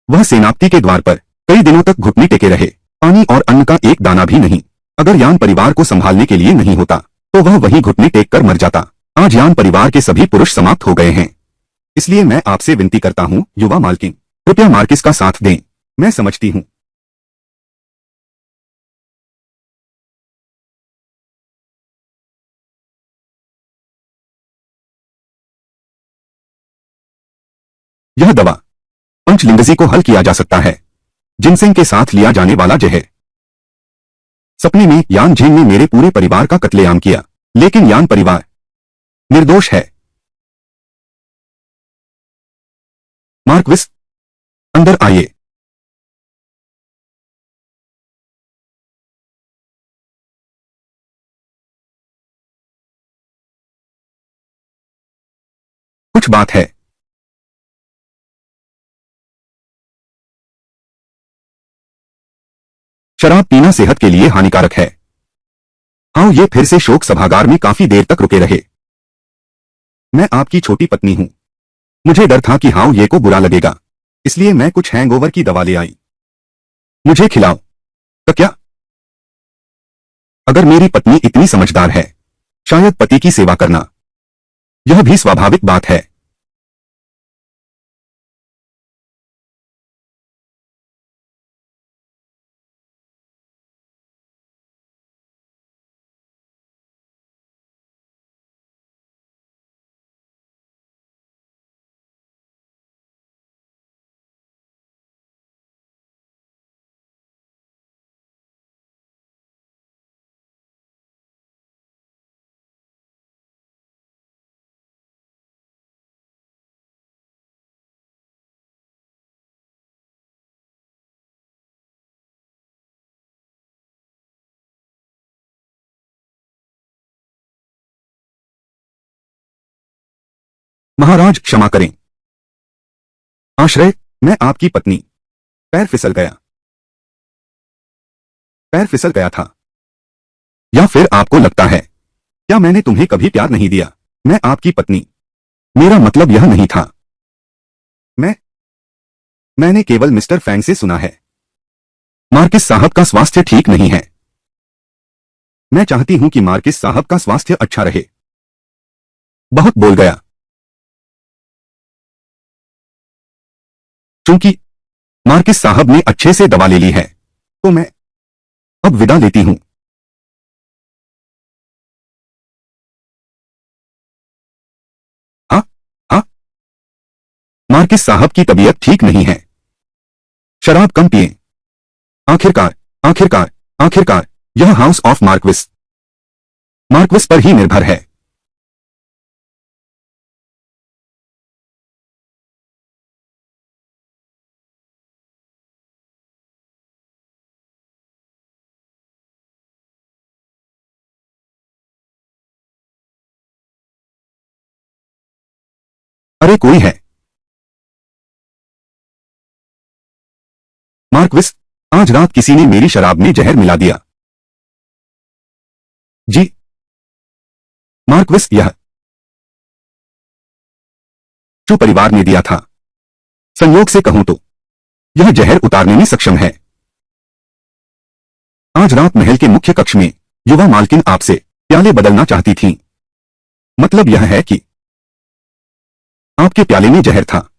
वह सेनापति के द्वार पर कई दिनों तक घुटने टेके रहे। पानी और अन्न का एक दाना भी नहीं। अगर यान परिवार को संभालने के लिए नहीं होता तो वह वहीं घुटने टेक कर मर जाता। आज यान परिवार के सभी पुरुष समाप्त हो गए हैं। इसलिए मैं आपसे विनती करता हूं युवा मालकिन, कृपया मार्किस का साथ दें। मैं समझती हूं। यह दवा पंचलिंगजी को हल किया जा सकता है। जिनसेंग के साथ लिया जाने वाला जहर। सपने में यान झेंग ने मेरे पूरे परिवार का कत्लेआम किया, लेकिन यान परिवार निर्दोष है। मार्क्विस, अंदर आइए। कुछ बात है। शराब पीना सेहत के लिए हानिकारक है। हाँ, ये फिर से शोक सभागार में काफी देर तक रुके रहे। मैं आपकी छोटी पत्नी हूं। मुझे डर था कि हाउ ये को बुरा लगेगा, इसलिए मैं कुछ हैंगओवर की दवा ले आई। मुझे खिलाओ। तो क्या? अगर मेरी पत्नी इतनी समझदार है, शायद पति की सेवा करना यह भी स्वाभाविक बात है। महाराज क्षमा करें। आश्रय, मैं आपकी पत्नी। पैर फिसल गया। पैर फिसल गया था। या फिर आपको लगता है क्या मैंने तुम्हें कभी प्यार नहीं दिया? मैं आपकी पत्नी। मेरा मतलब यह नहीं था। मैं मैंने केवल मिस्टर फैंग से सुना है। मार्किस साहब का स्वास्थ्य ठीक नहीं है। मैं चाहती हूं कि मार्किस साहब का स्वास्थ्य अच्छा रहे। बहुत बोल गया। चूंकि मार्किस साहब ने अच्छे से दवा ले ली है, तो मैं अब विदा लेती हूं। मार्किस साहब की तबीयत ठीक नहीं है, शराब कम पिएं। आखिरकार आखिरकार आखिरकार यह हाउस ऑफ मार्क्विस पर ही निर्भर है। अरे कोई है? मार्क्विस, आज रात किसी ने मेरी शराब में जहर मिला दिया। जी मार्क्विस, यह जो परिवार ने दिया था। संयोग से कहूं तो यह जहर उतारने में सक्षम है। आज रात महल के मुख्य कक्ष में युवा मालकिन आपसे प्याले बदलना चाहती थीं। मतलब यह है कि आपके प्याले में जहर था।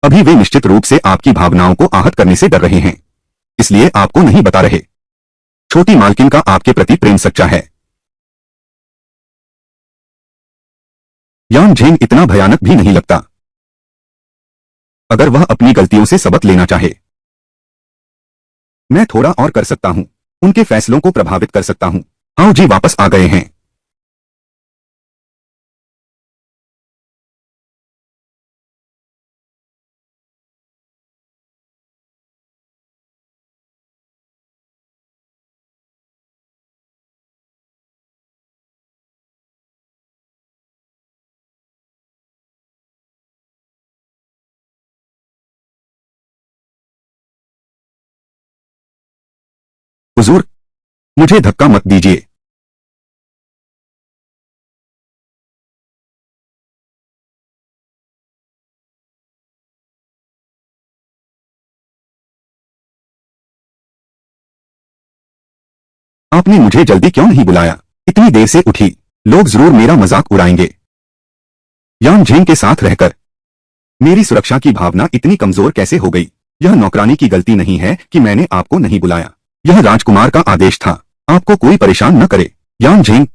अभी वे निश्चित रूप से आपकी भावनाओं को आहत करने से डर रहे हैं, इसलिए आपको नहीं बता रहे। छोटी मालकिन का आपके प्रति प्रेम सच्चा है। यान झेंग इतना भयानक भी नहीं लगता। अगर वह अपनी गलतियों से सबक लेना चाहे, मैं थोड़ा और कर सकता हूं, उनके फैसलों को प्रभावित कर सकता हूं। आओ जी, वापस आ गए हैं। हुजूर, मुझे धक्का मत दीजिए। आपने मुझे जल्दी क्यों नहीं बुलाया? इतनी देर से उठी, लोग जरूर मेरा मजाक उड़ाएंगे। यान झेंग के साथ रहकर मेरी सुरक्षा की भावना इतनी कमजोर कैसे हो गई? यह नौकरानी की गलती नहीं है कि मैंने आपको नहीं बुलाया। यह राजकुमार का आदेश था। आपको कोई परेशान न करे। यान झेंग,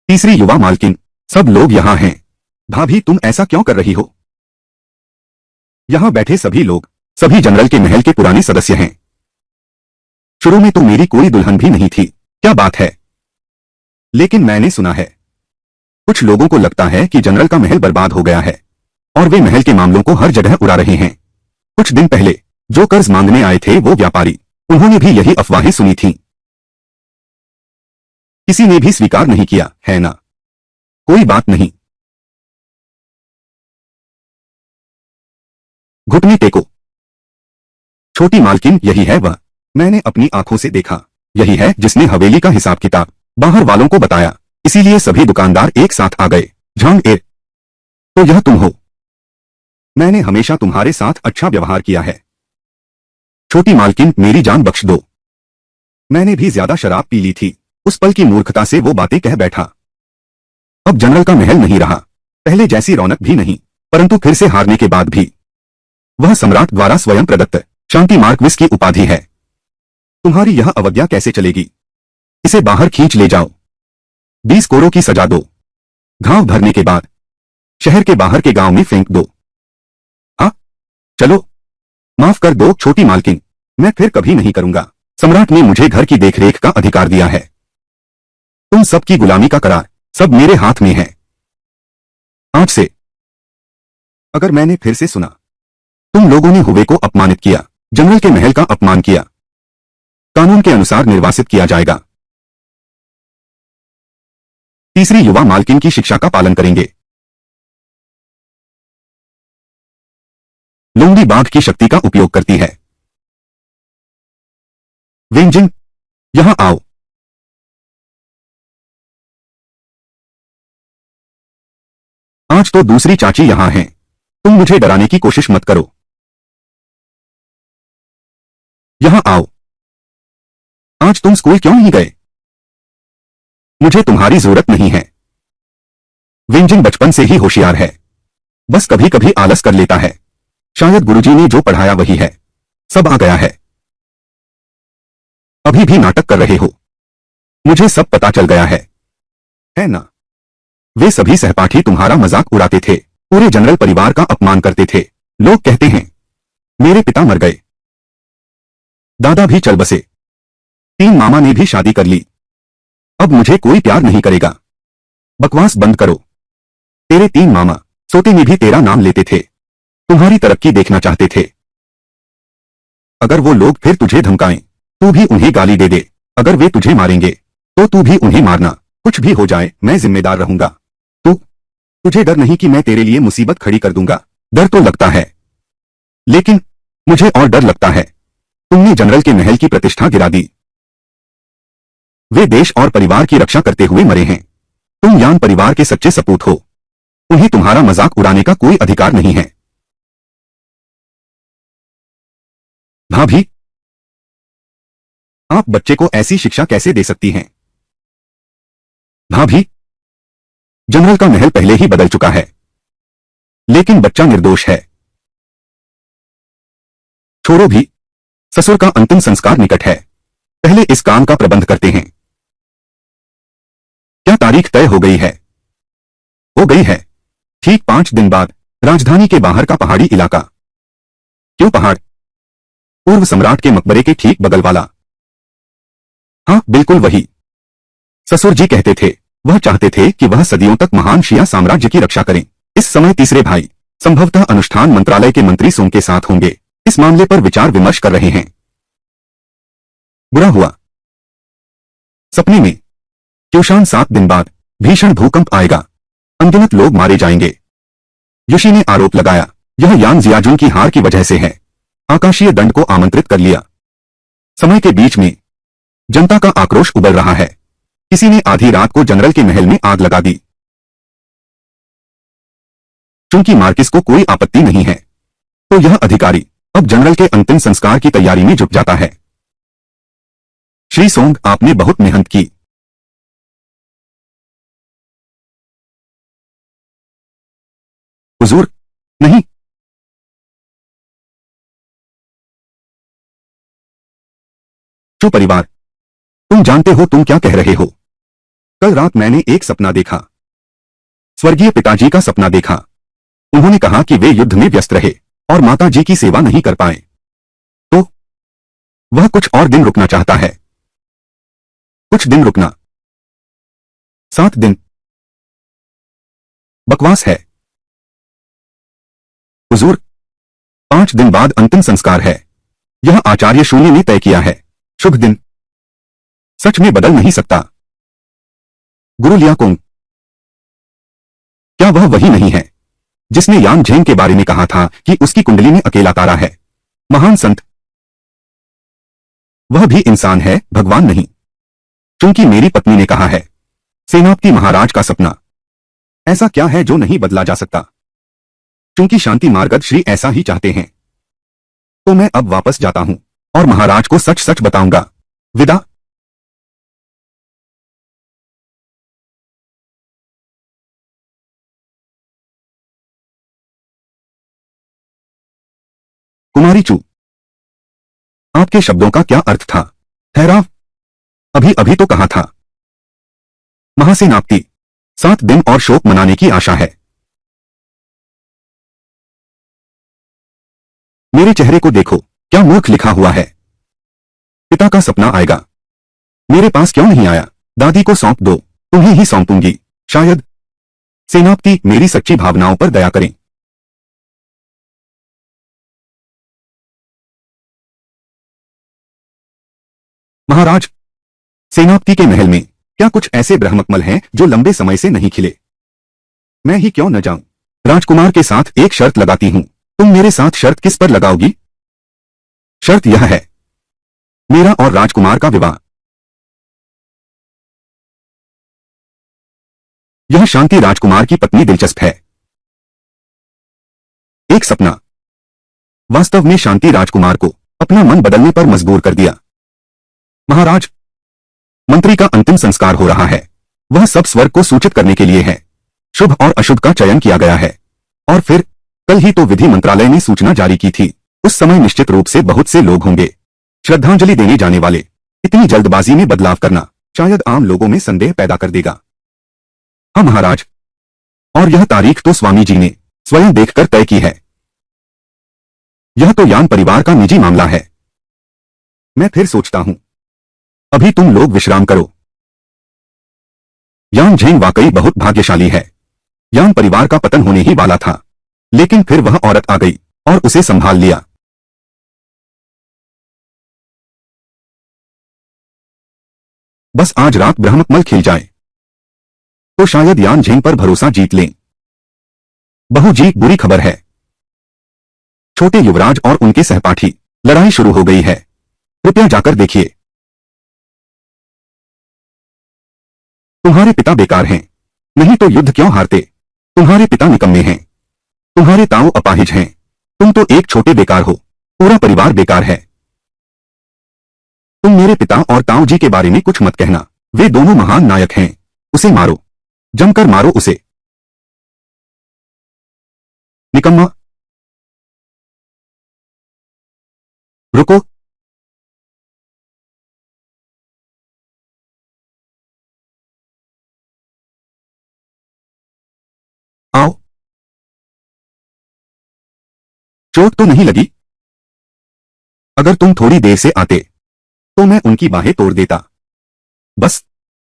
तीसरी युवा मालकिन, सब लोग यहाँ हैं। भाभी, तुम ऐसा क्यों कर रही हो? यहाँ बैठे सभी लोग, सभी जनरल के महल के पुराने सदस्य हैं। शुरू में तो मेरी कोई दुल्हन भी नहीं थी। क्या बात है? लेकिन मैंने सुना है, कुछ लोगों को लगता है कि जनरल का महल बर्बाद हो गया है और वे महल के मामलों को हर जगह उड़ा रहे हैं। कुछ दिन पहले जो कर्ज मांगने आए थे वो व्यापारी, उन्होंने भी यही अफवाहें सुनी थीं। किसी ने भी स्वीकार नहीं किया, है ना? कोई बात नहीं। घुटने टेको। छोटी मालकिन, यही है वह। मैंने अपनी आंखों से देखा। यही है जिसने हवेली का हिसाब किताब बाहर वालों को बताया। इसीलिए सभी दुकानदार एक साथ आ गए। झांग ए, तो यह तुम हो? मैंने हमेशा तुम्हारे साथ अच्छा व्यवहार किया है। छोटी मालकिन, मेरी जान बख्श दो। मैंने भी ज्यादा शराब पी ली थी। उस पल की मूर्खता से वो बातें कह बैठा। अब जनरल का महल नहीं रहा, पहले जैसी रौनक भी नहीं, परंतु फिर से हारने के बाद भी वह सम्राट द्वारा स्वयं प्रदत्त शांति मार्क्विस की उपाधि है। तुम्हारी यह अवज्ञा कैसे चलेगी? इसे बाहर खींच ले जाओ। 20 कोरों की सजा दो। घाव भरने के बाद शहर के बाहर के गांव में फेंक दो। हाँ, चलो। माफ कर दो छोटी मालकिन, मैं फिर कभी नहीं करूंगा। सम्राट ने मुझे घर की देखरेख का अधिकार दिया है। तुम सबकी गुलामी का करार सब मेरे हाथ में है। आज से अगर मैंने फिर से सुना तुम लोगों ने हुवे को अपमानित किया, जनरल के महल का अपमान किया, कानून के अनुसार निर्वासित किया जाएगा। तीसरी युवा मालकिन की शिक्षा का पालन करेंगे। लोंडी बाघ की शक्ति का उपयोग करती है। वेंजिंग, यहां आओ। आज तो दूसरी चाची यहां हैं। तुम मुझे डराने की कोशिश मत करो। यहां आओ। आज तुम स्कूल क्यों नहीं गए? मुझे तुम्हारी जरूरत नहीं है। वेंजिंग बचपन से ही होशियार है, बस कभी कभी आलस कर लेता है। शायद गुरुजी ने जो पढ़ाया वही है। सब आ गया है। अभी भी नाटक कर रहे हो? मुझे सब पता चल गया है ना? वे सभी सहपाठी तुम्हारा मजाक उड़ाते थे। पूरे जनरल परिवार का अपमान करते थे। लोग कहते हैं मेरे पिता मर गए, दादा भी चल बसे, 3 मामा ने भी शादी कर ली, अब मुझे कोई प्यार नहीं करेगा। बकवास बंद करो। तेरे 3 मामा सोते में भी तेरा नाम लेते थे, तुम्हारी तरक्की देखना चाहते थे। अगर वो लोग फिर तुझे धमकाएं, तू भी उन्हें गाली दे दे। अगर वे तुझे मारेंगे तो तू भी उन्हें मारना। कुछ भी हो जाए मैं जिम्मेदार रहूंगा। तुझे डर नहीं कि मैं तेरे लिए मुसीबत खड़ी कर दूंगा? डर तो लगता है, लेकिन मुझे और डर लगता है। तुमने जनरल के महल की प्रतिष्ठा गिरा दी। वे देश और परिवार की रक्षा करते हुए मरे हैं। तुम यान परिवार के सच्चे सपूत हो। उन्हें तुम्हारा मजाक उड़ाने का कोई अधिकार नहीं है। भाभी, आप बच्चे को ऐसी शिक्षा कैसे दे सकती हैं? भाभी, जनरल का महल पहले ही बदल चुका है, लेकिन बच्चा निर्दोष है। छोड़ो भी, ससुर का अंतिम संस्कार निकट है, पहले इस काम का प्रबंध करते हैं। क्या तारीख तय हो गई है? हो गई है। ठीक 5 दिन बाद, राजधानी के बाहर का पहाड़ी इलाका। क्यों पहाड़? पूर्व सम्राट के मकबरे के ठीक बगल वाला। हाँ, बिल्कुल वही। ससुर जी कहते थे, वह चाहते थे कि वह सदियों तक महान शिया साम्राज्य की रक्षा करें। इस समय तीसरे भाई, संभवतः अनुष्ठान मंत्रालय के मंत्री सोम के साथ होंगे, इस मामले पर विचार विमर्श कर रहे हैं। बुरा हुआ। सपने में क्योशान 7 दिन बाद भीषण भूकंप आएगा, अनगिनत लोग मारे जाएंगे। युशी ने आरोप लगाया, यह यान जियाजुन की हार की वजह से है। आकाशीय दंड को आमंत्रित कर लिया। समय के बीच में जनता का आक्रोश उबल रहा है। किसी ने आधी रात को जनरल के महल में आग लगा दी। चूंकि मार्किस को कोई आपत्ति नहीं है, तो यह अधिकारी अब जनरल के अंतिम संस्कार की तैयारी में जुट जाता है। श्री सोंग, आपने बहुत मेहनत की। हुजूर, नहीं। चुप परिवार, तुम जानते हो तुम क्या कह रहे हो? कल रात मैंने एक सपना देखा। स्वर्गीय पिताजी का सपना देखा। उन्होंने कहा कि वे युद्ध में व्यस्त रहे और माता जी की सेवा नहीं कर पाए, तो वह कुछ और दिन रुकना चाहता है। कुछ दिन रुकना? 7 दिन? बकवास है। हुजूर, 5 दिन बाद अंतिम संस्कार है। यह आचार्य शून्य ने तय किया है। शुभ दिन सच में बदल नहीं सकता। गुरु लियाकोंग, क्या वह वही नहीं है जिसने यांग झेंग के बारे में कहा था कि उसकी कुंडली में अकेला तारा है? महान संत। वह भी इंसान है, भगवान नहीं। क्योंकि मेरी पत्नी ने कहा है, सेनापति महाराज का सपना ऐसा क्या है जो नहीं बदला जा सकता? क्योंकि शांति मार्गद श्री ऐसा ही चाहते हैं। तो मैं अब वापस जाता हूं और महाराज को सच सच बताऊंगा। विदा। कुमारी चू, आपके शब्दों का क्या अर्थ था? ठहराव, अभी अभी तो कहा था। महासेनापति, 7 दिन और शोक मनाने की आशा है। मेरे चेहरे को देखो, क्या मूर्ख लिखा हुआ है। पिता का सपना आएगा। मेरे पास क्यों नहीं आया? दादी को सौंप दो, तुम्हें ही सौंपूंगी। शायद। सेनापति, मेरी सच्ची भावनाओं पर दया करें। महाराज, सेनापति के महल में क्या कुछ ऐसे ब्रह्मकमल हैं जो लंबे समय से नहीं खिले? मैं ही क्यों न जाऊं? राजकुमार के साथ एक शर्त लगाती हूं। तुम मेरे साथ शर्त किस पर लगाओगी? शर्त यह है, मेरा और राजकुमार का विवाह। यह शांति राजकुमार की पत्नी दिलचस्प है। एक सपना वास्तव में शांति राजकुमार को अपना मन बदलने पर मजबूर कर दिया। महाराज, मंत्री का अंतिम संस्कार हो रहा है। वह सब स्वर्ग को सूचित करने के लिए है। शुभ और अशुभ का चयन किया गया है। और फिर कल ही तो विधि मंत्रालय ने सूचना जारी की थी। उस समय निश्चित रूप से बहुत से लोग होंगे श्रद्धांजलि देने जाने वाले। इतनी जल्दबाजी में बदलाव करना शायद आम लोगों में संदेह पैदा कर देगा। हाँ महाराज, और यह तारीख तो स्वामी जी ने स्वयं देखकर तय की है। यह तो यान परिवार का निजी मामला है। मैं फिर सोचता हूं। अभी तुम लोग विश्राम करो। यान झेंग वाकई बहुत भाग्यशाली है। यान परिवार का पतन होने ही वाला था, लेकिन फिर वह औरत आ गई और उसे संभाल लिया। बस आज रात ब्रह्मकमल खिल जाए तो शायद यान झेंग पर भरोसा जीत लें। बहु जी, बुरी खबर है। छोटे युवराज और उनके सहपाठी, लड़ाई शुरू हो गई है। कृपया जाकर देखिए। तुम्हारे पिता बेकार हैं, नहीं तो युद्ध क्यों हारते। तुम्हारे पिता निकम्मे हैं। तुम्हारे ताऊ अपाहिज हैं। तुम तो एक छोटे बेकार हो। पूरा परिवार बेकार है। तुम मेरे पिता और ताऊ जी के बारे में कुछ मत कहना। वे दोनों महान नायक हैं। उसे मारो, जमकर मारो उसे। निकम्मा, रुको। आओ। चोट तो नहीं लगी? अगर तुम थोड़ी देर से आते तो मैं उनकी बाहें तोड़ देता। बस,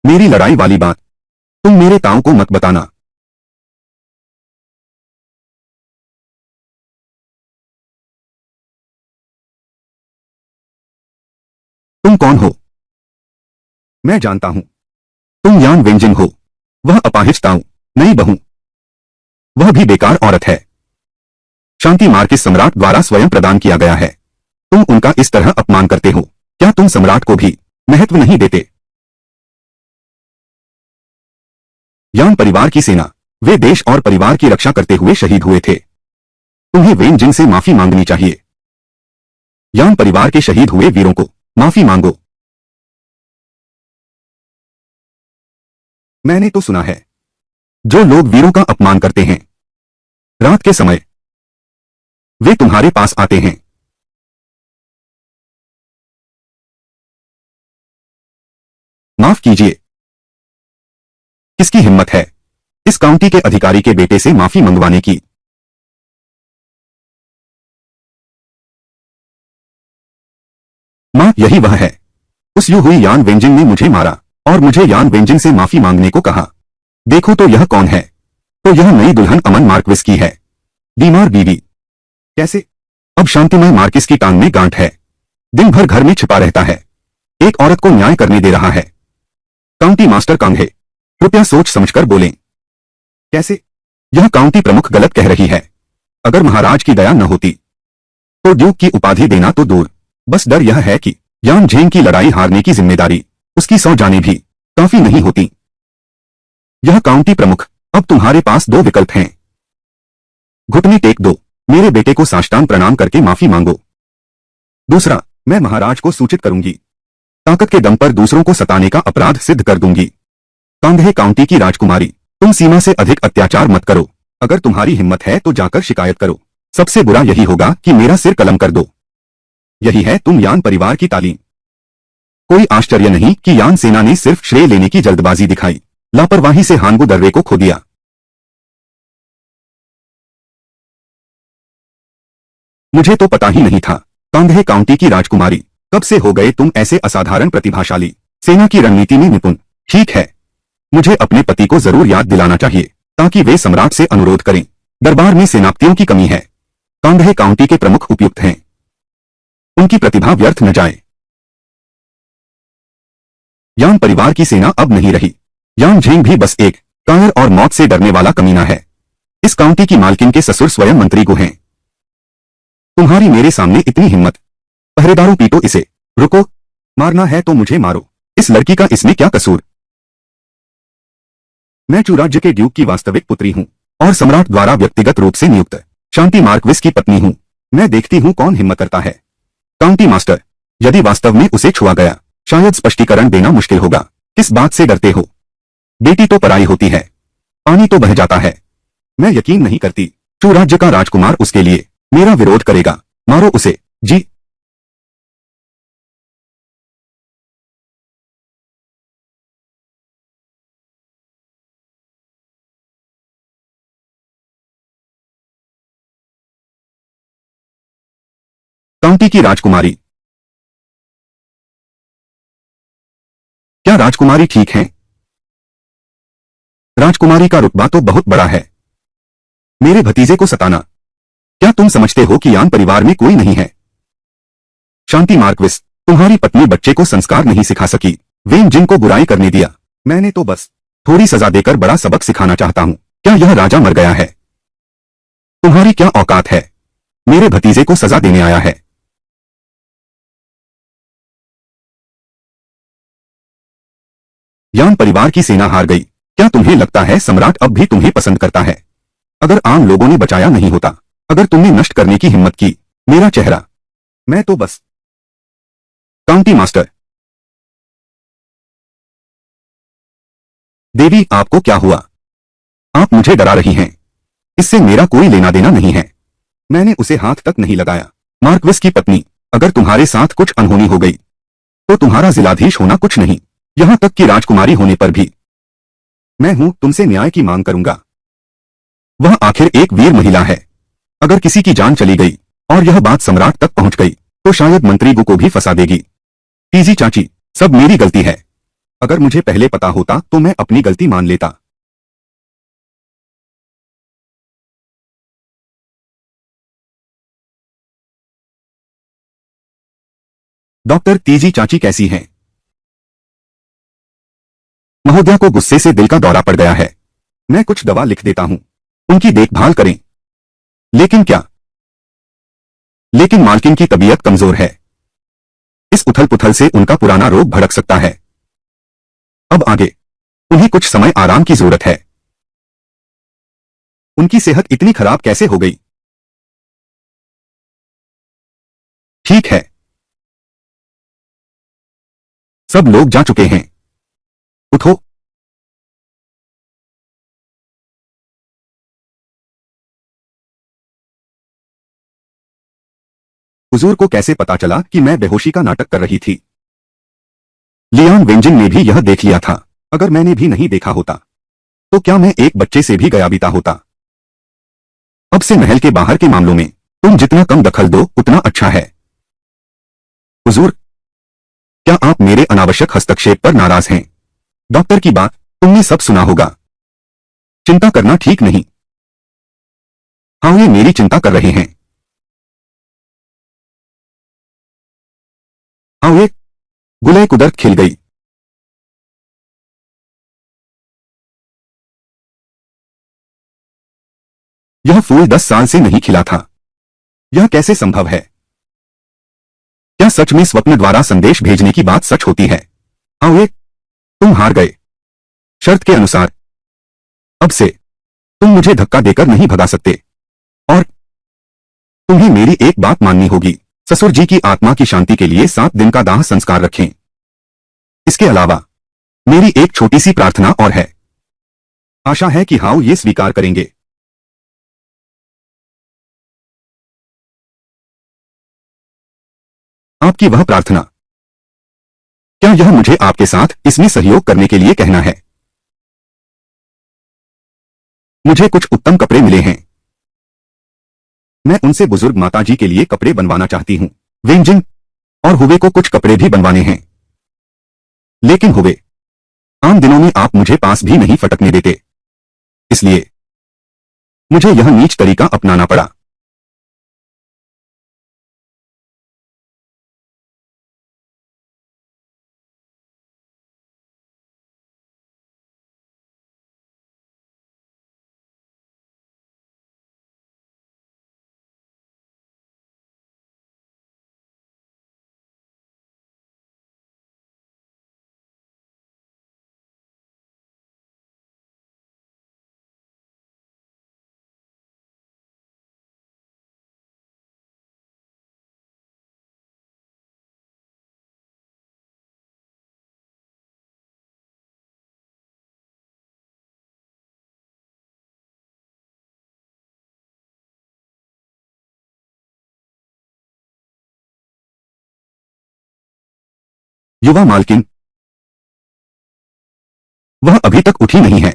मेरी लड़ाई वाली बात तुम मेरे ताऊ को मत बताना। तुम कौन हो? मैं जानता हूं। तुम यान वेंजिंग हो। वह अपाहिज ताऊ, नई बहू। वह भी बेकार औरत है। शांति मार्ग के सम्राट द्वारा स्वयं प्रदान किया गया है। तुम उनका इस तरह अपमान करते हो। क्या तुम सम्राट को भी महत्व नहीं देते? यान परिवार की सेना, वे देश और परिवार की रक्षा करते हुए शहीद हुए थे। तुम्हें वेन से माफी मांगनी चाहिए। यान परिवार के शहीद हुए वीरों को माफी मांगो। मैंने तो सुना है, जो लोग वीरों का अपमान करते हैं, रात के समय वे तुम्हारे पास आते हैं। माफ कीजिए। किसकी हिम्मत है इस काउंटी के अधिकारी के बेटे से माफी मंगवाने की? मां, यही वह है। उस यू हुई यान वेंजिंग ने मुझे मारा और मुझे यान वेंजिंग से माफी मांगने को कहा। देखो तो यह कौन है? तो यह नई दुल्हन अमन मार्क्विस की है। बीमार बीवी। कैसे? अब शांतिमय मार्किस की टांग में गांठ है। दिन भर घर में छिपा रहता है। एक औरत को न्याय करने दे रहा है। काउंटी मास्टर कांघे, कृपया सोच समझकर बोलें। कैसे? यह काउंटी प्रमुख गलत कह रही है। अगर महाराज की दया न होती तो ड्यूक की उपाधि देना तो दूर, बस डर यह है कि यान झेंग की लड़ाई हारने की जिम्मेदारी उसकी 100 जानें भी काफी नहीं होती। यह काउंटी प्रमुख, अब तुम्हारे पास दो विकल्प हैं। घुटने टेक दो, मेरे बेटे को साष्टांग प्रणाम करके माफी मांगो। दूसरा, मैं महाराज को सूचित करूंगी। ताकत के दम पर दूसरों को सताने का अपराध सिद्ध कर दूंगी। कांधे काउंटी की राजकुमारी, तुम सीमा से अधिक अत्याचार मत करो। अगर तुम्हारी हिम्मत है तो जाकर शिकायत करो। सबसे बुरा यही होगा कि मेरा सिर कलम कर दो। यही है तुम यान परिवार की तालीम। कोई आश्चर्य नहीं कि यान सेना ने सिर्फ श्रेय लेने की जल्दबाजी दिखाई, लापरवाही से हानगु दर्रे को खो दिया। मुझे तो पता ही नहीं था। कांधे काउंटी की राजकुमारी, कब से हो गए तुम ऐसे असाधारण प्रतिभाशाली, सेना की रणनीति में निपुण? ठीक है, मुझे अपने पति को जरूर याद दिलाना चाहिए ताकि वे सम्राट से अनुरोध करें। दरबार में सेनापतियों की कमी है। कांधे काउंटी के प्रमुख उपयुक्त हैं। उनकी प्रतिभा व्यर्थ न जाए। यान परिवार की सेना अब नहीं रही। यान झेंग भी बस एक कायर और मौत से डरने वाला कमीना है। इस काउंटी की मालकिन के ससुर स्वयं मंत्री को हैं। तुम्हारी मेरे सामने इतनी हिम्मत? पहरेदारों, पीटो इसे। रुको, मारना है तो मुझे मारो। इस लड़की का इसमें क्या कसूर? मैं चू राज्य के ड्यूक की वास्तविक पुत्री हूँ और सम्राट द्वारा व्यक्तिगत रूप से नियुक्त शांति मार्क्विस की पत्नी हूँ। मैं देखती हूँ कौन हिम्मत करता है। काउंटी मास्टर, यदि वास्तव में उसे छुआ गया, शायद स्पष्टीकरण देना मुश्किल होगा। किस बात से डरते हो? बेटी तो पराई होती है, पानी तो बह जाता है। मैं यकीन नहीं करती चू राज्य का राजकुमार उसके लिए मेरा विरोध करेगा। मारो उसे। जी। काउंटी की राजकुमारी। क्या राजकुमारी ठीक है? राजकुमारी का रुतबा तो बहुत बड़ा है। मेरे भतीजे को सताना। क्या तुम समझते हो कि यान परिवार में कोई नहीं है? शांति मार्क्विस, तुम्हारी पत्नी बच्चे को संस्कार नहीं सिखा सकी। वेन जिन को बुराई करने दिया। मैंने तो बस थोड़ी सजा देकर बड़ा सबक सिखाना चाहता हूं। क्या यह राजा मर गया है? तुम्हारी क्या औकात है? मेरे भतीजे को सजा देने आया है। यान परिवार की सेना हार गई। क्या तुम्हें लगता है सम्राट अब भी तुम्हें पसंद करता है? अगर आम लोगों ने बचाया नहीं होता, अगर तुमने नष्ट करने की हिम्मत की मेरा चेहरा, मैं तो बस। County master. देवी, आपको क्या हुआ? आप मुझे डरा रही हैं। इससे मेरा कोई लेना देना नहीं है। मैंने उसे हाथ तक नहीं लगाया। मार्क्विस की पत्नी, अगर तुम्हारे साथ कुछ अनहोनी हो गई तो तुम्हारा जिलाधीश होना कुछ नहीं, यहां तक कि राजकुमारी होने पर भी मैं हूं तुमसे न्याय की मांग करूंगा। वह आखिर एक वीर महिला है। अगर किसी की जान चली गई और यह बात सम्राट तक पहुंच गई तो शायद मंत्री गु को भी फंसा देगी। टीजी चाची, सब मेरी गलती है। अगर मुझे पहले पता होता तो मैं अपनी गलती मान लेता। डॉक्टर तीजी चाची कैसी हैं? महोदया को गुस्से से दिल का दौरा पड़ गया है। मैं कुछ दवा लिख देता हूं, उनकी देखभाल करें। लेकिन क्या? लेकिन मालकिन की तबीयत कमजोर है। इस उथल पुथल से उनका पुराना रोग भड़क सकता है। अब आगे उन्हें कुछ समय आराम की जरूरत है। उनकी सेहत इतनी खराब कैसे हो गई? ठीक है, सब लोग जा चुके हैं। उठो। हुजूर को कैसे पता चला कि मैं बेहोशी का नाटक कर रही थी? लियान वेंजिन ने भी यह देख लिया था। अगर मैंने भी नहीं देखा होता तो क्या मैं एक बच्चे से भी गया बीता होता? अब से महल के बाहर के मामलों में तुम जितना कम दखल दो उतना अच्छा है। हुजूर, क्या आप मेरे अनावश्यक हस्तक्षेप पर नाराज हैं? डॉक्टर की बात तुमने सब सुना होगा। चिंता करना ठीक नहीं। हाँ, ये मेरी चिंता कर रहे हैं। हाँ, ये गुलय कुदरत खिल गई। यह फूल 10 साल से नहीं खिला था। यह कैसे संभव है? क्या सच में स्वप्न द्वारा संदेश भेजने की बात सच होती है? हाँ, ये तुम हार गए। शर्त के अनुसार अब से तुम मुझे धक्का देकर नहीं भगा सकते और तुम्हें मेरी एक बात माननी होगी। ससुर जी की आत्मा की शांति के लिए 7 दिन का दाह संस्कार रखें। इसके अलावा मेरी एक छोटी सी प्रार्थना और है। आशा है कि हाउ ये स्वीकार करेंगे। आपकी वह प्रार्थना, क्या यह मुझे आपके साथ इसमें सहयोग करने के लिए कहना है? मुझे कुछ उत्तम कपड़े मिले हैं। मैं उनसे बुजुर्ग माताजी के लिए कपड़े बनवाना चाहती हूँ। वेंजिंग और हुवे को कुछ कपड़े भी बनवाने हैं। लेकिन हुवे, आम दिनों में आप मुझे पास भी नहीं फटकने देते, इसलिए मुझे यह नीच तरीका अपनाना पड़ा। युवा मालकिन, वह अभी तक उठी नहीं है।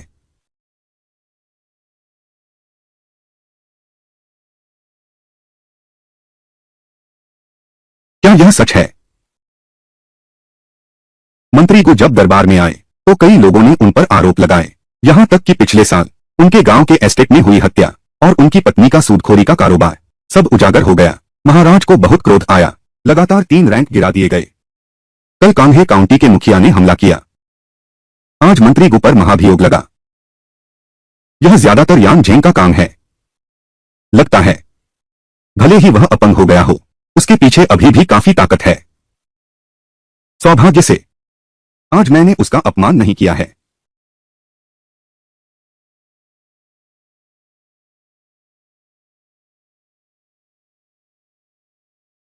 क्या यह सच है? मंत्री को जब दरबार में आए तो कई लोगों ने उन पर आरोप लगाए, यहां तक कि पिछले साल उनके गांव के एस्टेट में हुई हत्या और उनकी पत्नी का सूदखोरी का कारोबार सब उजागर हो गया। महाराज को बहुत क्रोध आया, लगातार 3 रैंक गिरा दिए गए। कल कांगहे काउंटी के मुखिया ने हमला किया, आज मंत्री गु पर महाभियोग लगा। यह ज्यादातर यांग झेंग का काम है। लगता है भले ही वह अपंग हो गया हो, उसके पीछे अभी भी काफी ताकत है। सौभाग्य से आज मैंने उसका अपमान नहीं किया है।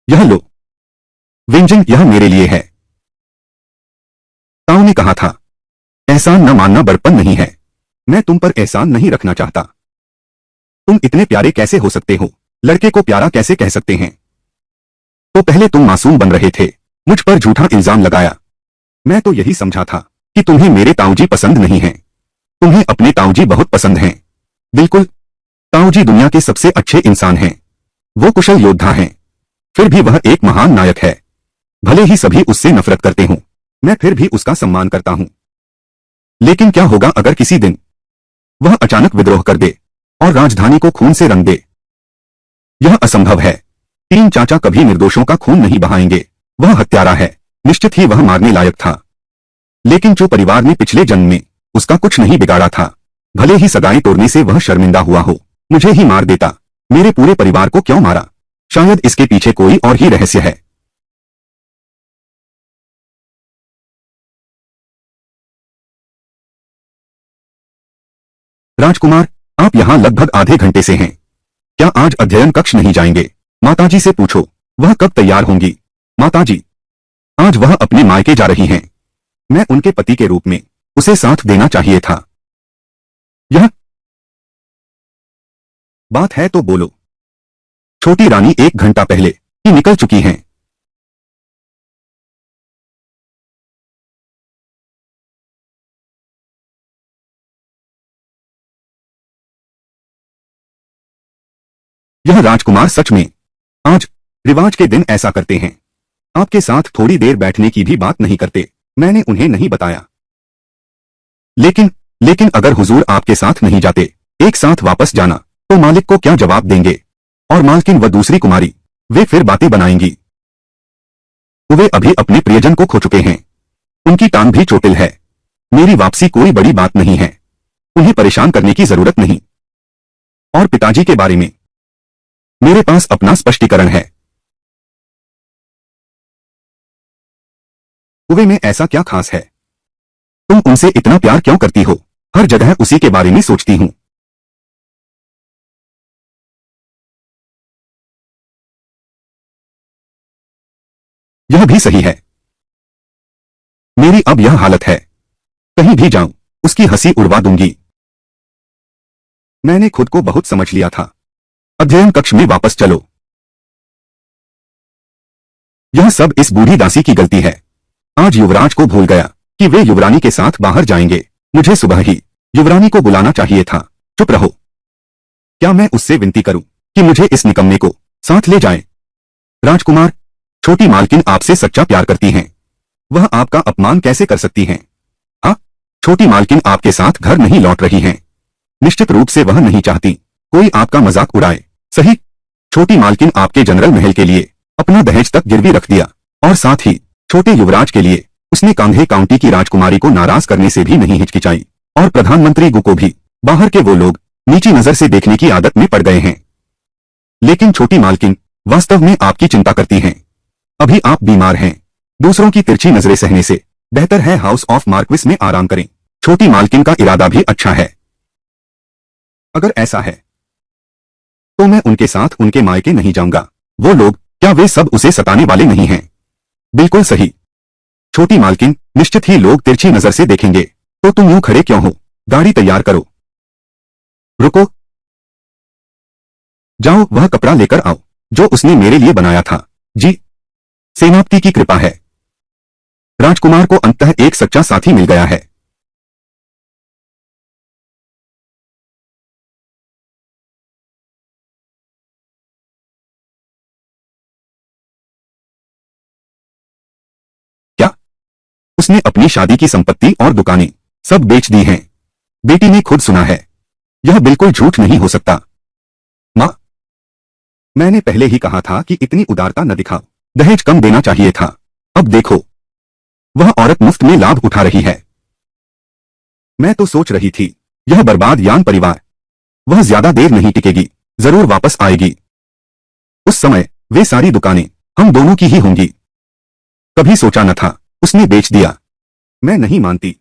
यह लो, व्यंजन यह मेरे लिए है। ताऊ ने कहा था, एहसान न मानना बड़पन नहीं है। मैं तुम पर एहसान नहीं रखना चाहता। तुम इतने प्यारे कैसे हो सकते हो? लड़के को प्यारा कैसे कह सकते हैं? तो पहले तुम मासूम बन रहे थे, मुझ पर झूठा इल्जाम लगाया। मैं तो यही समझा था कि तुम्हें मेरे ताऊजी पसंद नहीं हैं। तुम्हें अपने ताऊजी बहुत पसंद हैं। बिल्कुल, ताऊजी दुनिया के सबसे अच्छे इंसान हैं। वो कुशल योद्धा हैं, फिर भी वह एक महान नायक है। भले ही सभी उससे नफरत करते हों, मैं फिर भी उसका सम्मान करता हूं। लेकिन क्या होगा अगर किसी दिन वह अचानक विद्रोह कर दे और राजधानी को खून से रंग दे? यह असंभव है। 3 चाचा कभी निर्दोषों का खून नहीं बहाएंगे। वह हत्यारा है, निश्चित ही वह मारने लायक था। लेकिन जो परिवार ने पिछले जन्म में उसका कुछ नहीं बिगाड़ा था, भले ही सगाई तोड़ने से वह शर्मिंदा हुआ हो, मुझे ही मार देता। मेरे पूरे परिवार को क्यों मारा? शायद इसके पीछे कोई और ही रहस्य है। राजकुमार, आप यहाँ लगभग आधे घंटे से हैं। क्या आज अध्ययन कक्ष नहीं जाएंगे? माताजी से पूछो, वह कब तैयार होंगी। माताजी, आज वह अपने मायके जा रही हैं। मैं उनके पति के रूप में उसे साथ देना चाहिए था। यह बात है तो बोलो। छोटी रानी 1 घंटा पहले ही निकल चुकी हैं। यह राजकुमार सच में आज रिवाज के दिन ऐसा करते हैं। आपके साथ थोड़ी देर बैठने की भी बात नहीं करते। मैंने उन्हें नहीं बताया। लेकिन लेकिन अगर हुजूर आपके साथ नहीं जाते, एक साथ वापस जाना, तो मालिक को क्या जवाब देंगे? और मालकिन व दूसरी कुमारी, वे फिर बातें बनाएंगी। वे अभी अपने प्रियजन को खो चुके हैं। उनकी टांग भी चोटिल है। मेरी वापसी कोई बड़ी बात नहीं है। उन्हें परेशान करने की जरूरत नहीं। और पिताजी के बारे में मेरे पास अपना स्पष्टीकरण है। वे में ऐसा क्या खास है? तुम उनसे इतना प्यार क्यों करती हो? हर जगह उसी के बारे में सोचती हूँ। यह भी सही है। मेरी अब यह हालत है, कहीं भी जाऊं उसकी हंसी उड़वा दूंगी। मैंने खुद को बहुत समझ लिया था। अध्ययन कक्ष में वापस चलो। यह सब इस बूढ़ी दासी की गलती है। आज युवराज को भूल गया कि वे युवरानी के साथ बाहर जाएंगे। मुझे सुबह ही युवरानी को बुलाना चाहिए था। चुप रहो। क्या मैं उससे विनती करूं कि मुझे इस निकम्मे को साथ ले जाए? राजकुमार, छोटी मालकिन आपसे सच्चा प्यार करती हैं। वह आपका अपमान कैसे कर सकती हैं? हाँ, छोटी मालकिन आपके साथ घर नहीं लौट रही हैं। निश्चित रूप से वह नहीं चाहती कोई आपका मजाक उड़ाए। सही, छोटी मालकिन आपके जनरल महल के लिए अपना दहेज तक गिरवी रख दिया, और साथ ही छोटे युवराज के लिए उसने कांगहे काउंटी की राजकुमारी को नाराज करने से भी नहीं हिचकिचाई। और प्रधानमंत्री गु को भी बाहर के वो लोग नीची नजर से देखने की आदत में पड़ गए हैं। लेकिन छोटी मालकिन वास्तव में आपकी चिंता करती हैं। अभी आप बीमार हैं। दूसरों की तिरछी नजरें सहने से बेहतर है हाउस ऑफ मार्क्विस में आराम करें। छोटी मालकिन का इरादा भी अच्छा है। अगर ऐसा है तो मैं उनके साथ उनके मायके नहीं जाऊंगा। वो लोग, क्या वे सब उसे सताने वाले नहीं हैं? बिल्कुल सही। छोटी मालकिन, निश्चित ही लोग तिरछी नजर से देखेंगे। तो तुम यूं खड़े क्यों हो? गाड़ी तैयार करो। रुको, जाओ वह कपड़ा लेकर आओ जो उसने मेरे लिए बनाया था। जी, सेनापति की कृपा है। राजकुमार को अंततः एक सच्चा साथी मिल गया है। उसने अपनी शादी की संपत्ति और दुकानें सब बेच दी हैं। बेटी ने खुद सुना है। यह बिल्कुल झूठ नहीं हो सकता। माँ, मैंने पहले ही कहा था कि इतनी उदारता न दिखाओ। दहेज कम देना चाहिए था। अब देखो, वह औरत मुफ्त में लाभ उठा रही है। मैं तो सोच रही थी, यह बर्बाद यान परिवार, वह ज्यादा देर नहीं टिकेगी, जरूर वापस आएगी। उस समय वे सारी दुकानें हम दोनों की ही होंगी। कभी सोचा न था, उसने बेच दिया। मैं नहीं मानती।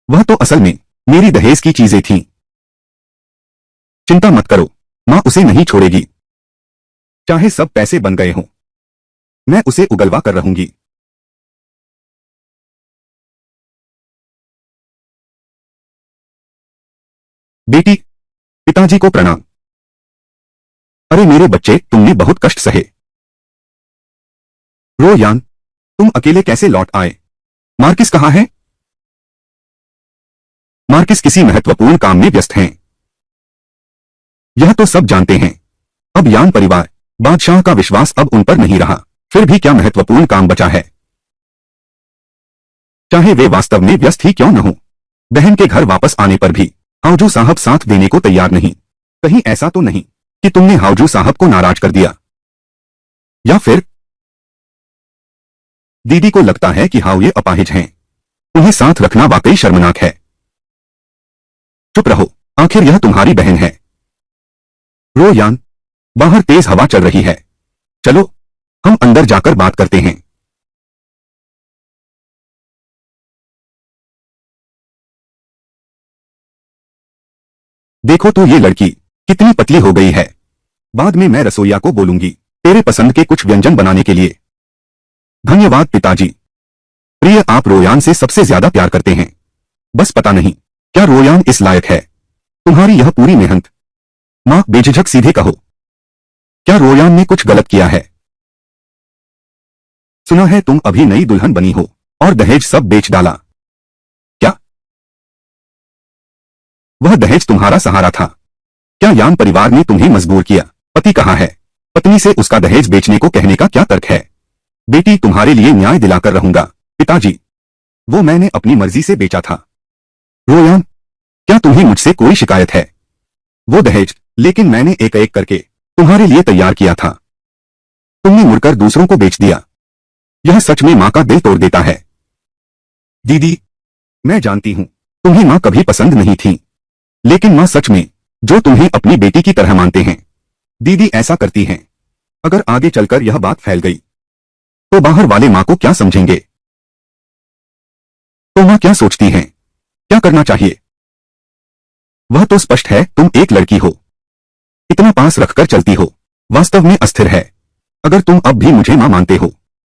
वह तो असल में मेरी दहेज की चीजें थीं। चिंता मत करो, माँ उसे नहीं छोड़ेगी। चाहे सब पैसे बन गए हों, मैं उसे उगलवा कर रहूंगी। बेटी, पिताजी को प्रणाम। अरे मेरे बच्चे, तुमने बहुत कष्ट सहे। रोयान, तुम अकेले कैसे लौट आए? मार्किस कहाँ है? मार्किस किसी महत्वपूर्ण काम में व्यस्त हैं। यह तो सब जानते हैं। अब यान परिवार, बादशाह का विश्वास अब उन पर नहीं रहा। फिर भी क्या महत्वपूर्ण काम बचा है? चाहे वे वास्तव में व्यस्त ही क्यों न हो। बहन के घर वापस आने पर भी हाउजू साहब साथ देने को तैयार नहीं। कहीं ऐसा तो नहीं कि तुमने हाउजू साहब को नाराज कर दिया? या फिर दीदी को लगता है कि हाउ ये अपाहिज हैं। उन्हें साथ रखना वाकई शर्मनाक है। चुप रहो, आखिर यह तुम्हारी बहन है। रोयान, बाहर तेज हवा चल रही है। चलो, हम अंदर जाकर बात करते हैं। देखो तो ये लड़की कितनी पतली हो गई है। बाद में मैं रसोइया को बोलूंगी तेरे पसंद के कुछ व्यंजन बनाने के लिए। धन्यवाद पिताजी। प्रिय, आप रोयान से सबसे ज्यादा प्यार करते हैं। बस पता नहीं क्या रोयान इस लायक है, तुम्हारी यह पूरी मेहनत। माँ, बेझिझक सीधे कहो, क्या रोयान ने कुछ गलत किया है? सुना है तुम अभी नई दुल्हन बनी हो और दहेज सब बेच डाला। क्या वह दहेज तुम्हारा सहारा था? क्या यान परिवार ने तुम्हें मजबूर किया? पति कहाँ है? पत्नी से उसका दहेज बेचने को कहने का क्या तर्क है? बेटी, तुम्हारे लिए न्याय दिलाकर रहूंगा। पिताजी, वो मैंने अपनी मर्जी से बेचा था। रोयान, क्या तुम्हें मुझसे कोई शिकायत है? वो दहेज लेकिन मैंने एक एक करके तुम्हारे लिए तैयार किया था। तुमने मुड़कर दूसरों को बेच दिया। यह सच में माँ का दिल तोड़ देता है। दीदी, मैं जानती हूँ तुम्हें माँ कभी पसंद नहीं थी, लेकिन माँ सच में जो तुम्हें अपनी बेटी की तरह मानते हैं। दीदी ऐसा करती हैं। अगर आगे चलकर यह बात फैल गई तो बाहर वाले माँ को क्या समझेंगे? तो माँ क्या सोचती हैं? क्या करना चाहिए? वह तो स्पष्ट है, तुम एक लड़की हो, इतना पास रखकर चलती हो, वास्तव में अस्थिर है। अगर तुम अब भी मुझे माँ मानते हो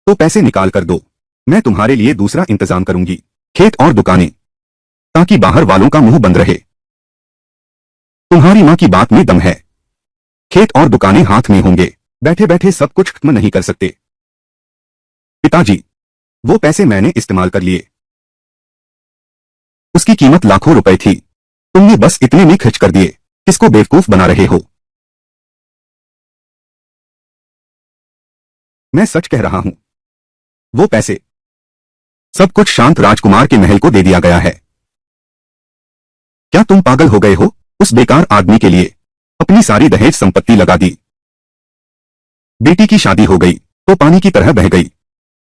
तो पैसे निकाल कर दो। मैं तुम्हारे लिए दूसरा इंतजाम करूंगी, खेत और दुकानें, ताकि बाहर वालों का मुंह बंद रहे। तुम्हारी माँ की बात में दम है। खेत और दुकानें हाथ में होंगे, बैठे बैठे सब कुछ खत्म नहीं कर सकते। पिताजी, वो पैसे मैंने इस्तेमाल कर लिए। उसकी कीमत लाखों रुपए थी। तुमने बस इतने में खर्च कर दिए। किसको बेवकूफ बना रहे हो? मैं सच कह रहा हूं। वो पैसे सब कुछ शांत राजकुमार के महल को दे दिया गया है। क्या तुम पागल हो गए हो? उस बेकार आदमी के लिए अपनी सारी दहेज संपत्ति लगा दी। बेटी की शादी हो गई तो पानी की तरह बह गई।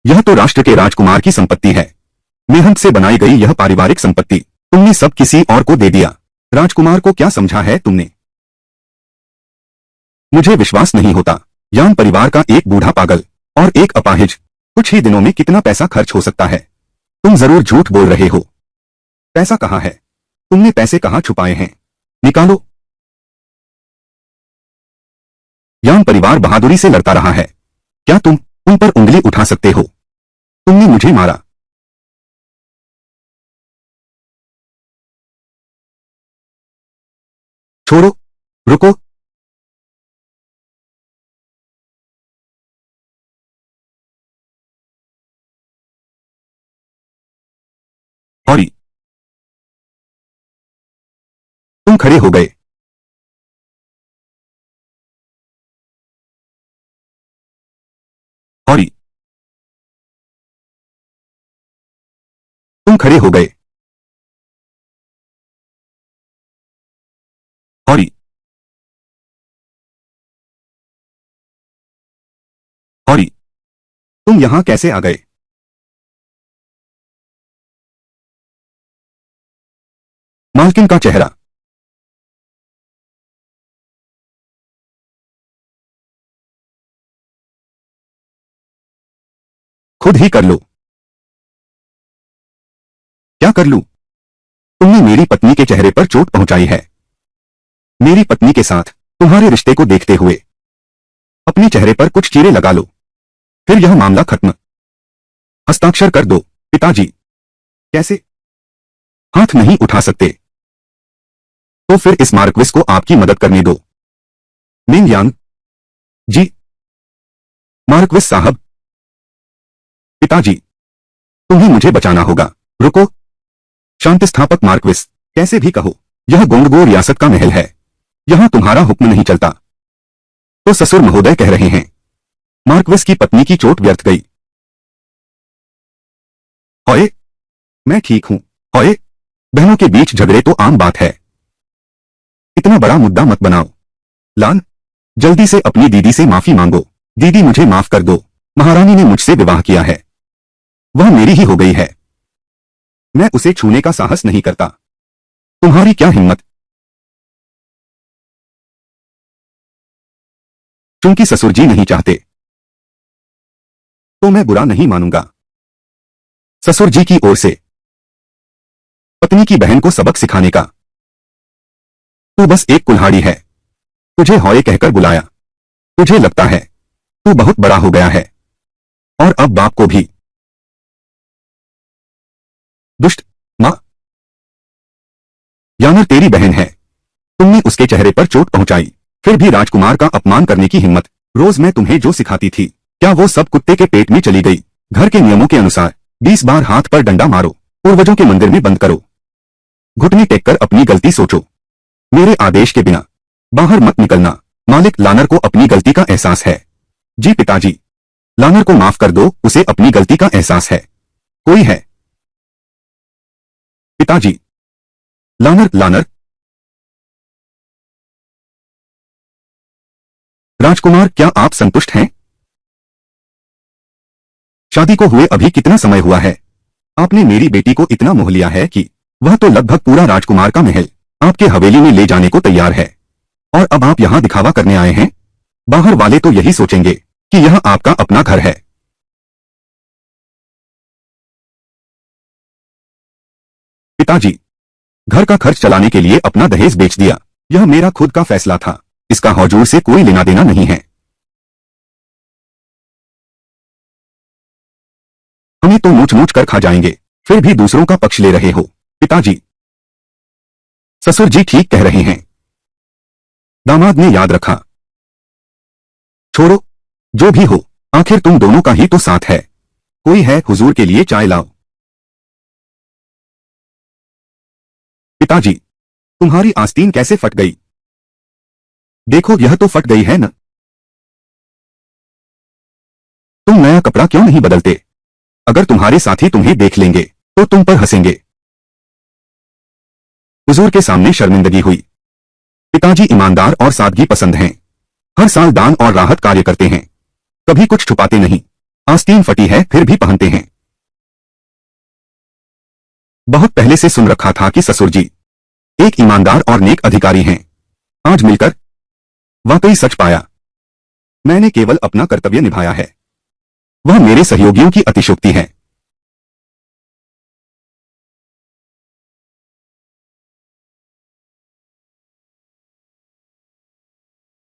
यह तो राष्ट्र के राजकुमार की संपत्ति है। मेहनत से बनाई गई यह पारिवारिक संपत्ति तुमने सब किसी और को दे दिया। राजकुमार को क्या समझा है तुमने? मुझे विश्वास नहीं होता। यान परिवार का एक बूढ़ा पागल और एक अपाहिज, कुछ ही दिनों में कितना पैसा खर्च हो सकता है? तुम जरूर झूठ बोल रहे हो। पैसा कहाँ है? तुमने पैसे कहाँ छुपाए हैं? निकालो। यान परिवार बहादुरी से लड़ता रहा है। क्या तुम उन पर उंगली उठा सकते हो? तुमने मुझे मारा। छोड़ो, रुको। और तुम खड़े हो गए। और तुम खड़े हो गए। हौरी, हौरी, तुम यहां कैसे आ गए? मालकिन का चेहरा। खुद ही कर लो। क्या कर लूं? तुमने मेरी पत्नी के चेहरे पर चोट पहुंचाई है। मेरी पत्नी के साथ तुम्हारे रिश्ते को देखते हुए अपने चेहरे पर कुछ चीरे लगा लो, फिर यह मामला खत्म। हस्ताक्षर कर दो। पिताजी। कैसे? हाथ नहीं उठा सकते? तो फिर इस मार्क्विस को आपकी मदद करने दो। मिंग यांग। जी। मार्क्विस साहब। पिताजी, तुम्हें मुझे बचाना होगा। रुको। शांति स्थापक मार्क्विस, कैसे भी कहो, यह गोंगबो रियासत का महल है। यहां तुम्हारा हुक्म नहीं चलता। तो ससुर महोदय कह रहे हैं। मार्क्विस की पत्नी की चोट व्यर्थ गई। ओए, मैं ठीक हूं। ओए, बहनों के बीच झगड़े तो आम बात है। इतना बड़ा मुद्दा मत बनाओ। लान, जल्दी से अपनी दीदी से माफी मांगो। दीदी मुझे माफ कर दो। महारानी ने मुझसे विवाह किया है। वह मेरी ही हो गई है। मैं उसे छूने का साहस नहीं करता। तुम्हारी क्या हिम्मत? चूंकि ससुर जी नहीं चाहते तो मैं बुरा नहीं मानूंगा। ससुर जी की ओर से पत्नी की बहन को सबक सिखाने का। तू बस एक कुल्हाड़ी है। तुझे हौए कहकर बुलाया। तुझे लगता है तू बहुत बड़ा हो गया है, और अब बाप को भी। दुष्ट मां। यानर तेरी बहन है। तुमने उसके चेहरे पर चोट पहुंचाई, फिर भी राजकुमार का अपमान करने की हिम्मत। रोज मैं तुम्हें जो सिखाती थी, क्या वो सब कुत्ते के पेट में चली गई? घर के नियमों के अनुसार 20 बार हाथ पर डंडा मारो, पूर्वजों के मंदिर में बंद करो। घुटने टेककर अपनी गलती सोचो। मेरे आदेश के बिना बाहर मत निकलना। मालिक लानर को अपनी गलती का एहसास है। जी पिताजी। लानर को माफ कर दो, उसे अपनी गलती का एहसास है। कोई है? पिताजी। लानर, लानर। राजकुमार, क्या आप संतुष्ट हैं? शादी को हुए अभी कितना समय हुआ है? आपने मेरी बेटी को इतना मोह लिया है कि वह तो लगभग पूरा राजकुमार का महल आपके हवेली में ले जाने को तैयार है। और अब आप यहां दिखावा करने आए हैं? बाहर वाले तो यही सोचेंगे कि यह आपका अपना घर है। पिताजी, घर का खर्च चलाने के लिए अपना दहेज बेच दिया। यह मेरा खुद का फैसला था। इसका हुजूर से कोई लेना देना नहीं है। हमें तो नोच नोच कर खा जाएंगे, फिर भी दूसरों का पक्ष ले रहे हो। पिताजी। ससुर जी ठीक कह रहे हैं। दामाद ने याद रखा। छोड़ो, जो भी हो, आखिर तुम दोनों का ही तो साथ है। कोई है, हुजूर के लिए चाय लाओ। पिताजी, तुम्हारी आस्तीन कैसे फट गई? देखो, यह तो फट गई है न। तुम नया कपड़ा क्यों नहीं बदलते? अगर तुम्हारे साथी तुम्हें देख लेंगे तो तुम पर हंसेंगे। हुजूर के सामने शर्मिंदगी हुई। पिताजी ईमानदार और सादगी पसंद हैं। हर साल दान और राहत कार्य करते हैं। कभी कुछ छुपाते नहीं। आस्तीन फटी है फिर भी पहनते हैं। बहुत पहले से सुन रखा था कि ससुर जी एक ईमानदार और नेक अधिकारी हैं। आज मिलकर वाकई सच पाया। मैंने केवल अपना कर्तव्य निभाया है। वह मेरे सहयोगियों की अतिशयोक्ति है।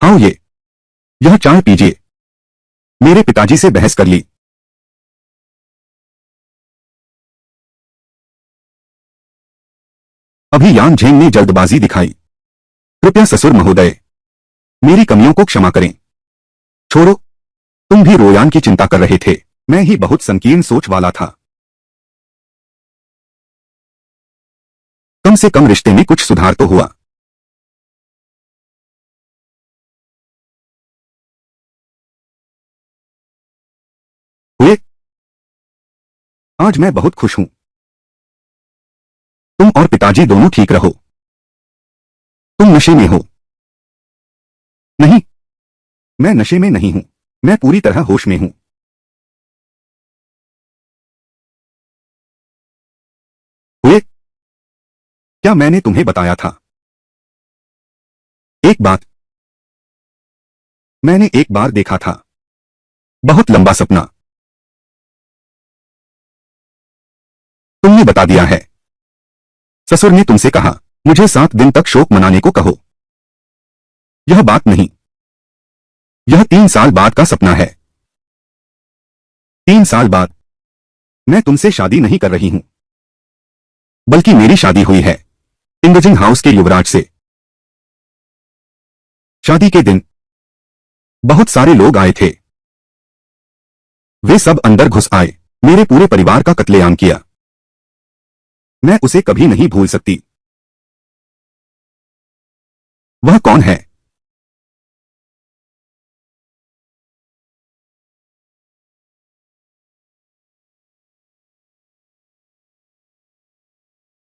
आओ यह चाय पीजिए। मेरे पिताजी से बहस कर ली। अभी यान झेंग ने जल्दबाजी दिखाई। कृपया ससुर महोदय, मेरी कमियों को क्षमा करें। छोड़ो, तुम भी रोयान की चिंता कर रहे थे। मैं ही बहुत संकीर्ण सोच वाला था। कम से कम रिश्ते में कुछ सुधार तो हुआ। हुए। आज मैं बहुत खुश हूं। तुम और पिताजी दोनों ठीक रहो। तुम नशे में हो। नहीं, मैं नशे में नहीं हूं। मैं पूरी तरह होश में हूं। हुए? क्या मैंने तुम्हें बताया था? एक बात। मैंने एक बार देखा था। बहुत लंबा सपना। तुमने बता दिया है। ससुर ने तुमसे कहा, मुझे 7 दिन तक शोक मनाने को कहो। यह बात नहीं। यह 3 साल बाद का सपना है। 3 साल बाद। मैं तुमसे शादी नहीं कर रही हूं, बल्कि मेरी शादी हुई है इंगजिंग हाउस के युवराज से। शादी के दिन बहुत सारे लोग आए थे। वे सब अंदर घुस आए, मेरे पूरे परिवार का कत्लेआम किया। मैं उसे कभी नहीं भूल सकती। वह कौन है?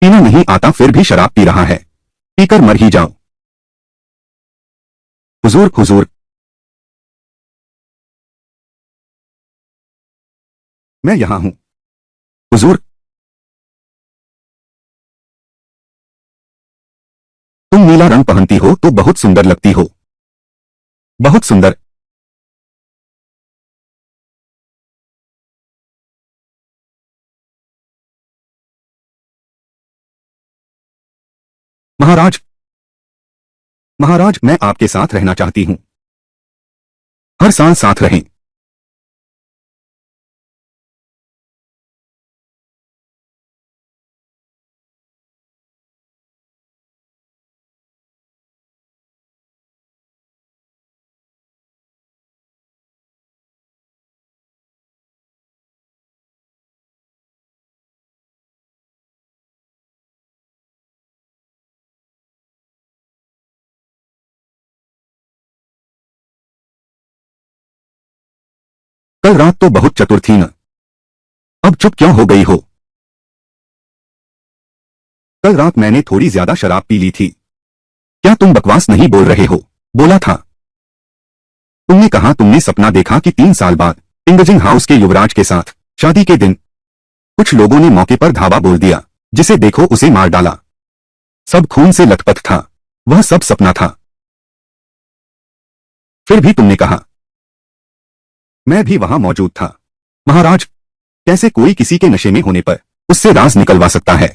पीना नहीं आता फिर भी शराब पी रहा है। पीकर मर ही जाओ। हुजूर, हुजूर। मैं यहां हूं। हुजूर। तुम नीला रंग पहनती हो तो बहुत सुंदर लगती हो। बहुत सुंदर। महाराज, महाराज, मैं आपके साथ रहना चाहती हूं। हर साल साथ रहें। कल रात तो बहुत चतुर थी न। अब चुप क्यों हो गई हो? कल रात मैंने थोड़ी ज्यादा शराब पी ली थी। क्या तुम बकवास नहीं बोल रहे हो? बोला था। तुमने कहा तुमने सपना देखा कि 3 साल बाद इंगजिंग हाउस के युवराज के साथ शादी के दिन कुछ लोगों ने मौके पर धावा बोल दिया, जिसे देखो उसे मार डाला। सब खून से लथपथ था। वह सब सपना था। फिर भी तुमने कहा। मैं भी वहां मौजूद था। महाराज, कैसे कोई किसी के नशे में होने पर उससे राज निकलवा सकता है?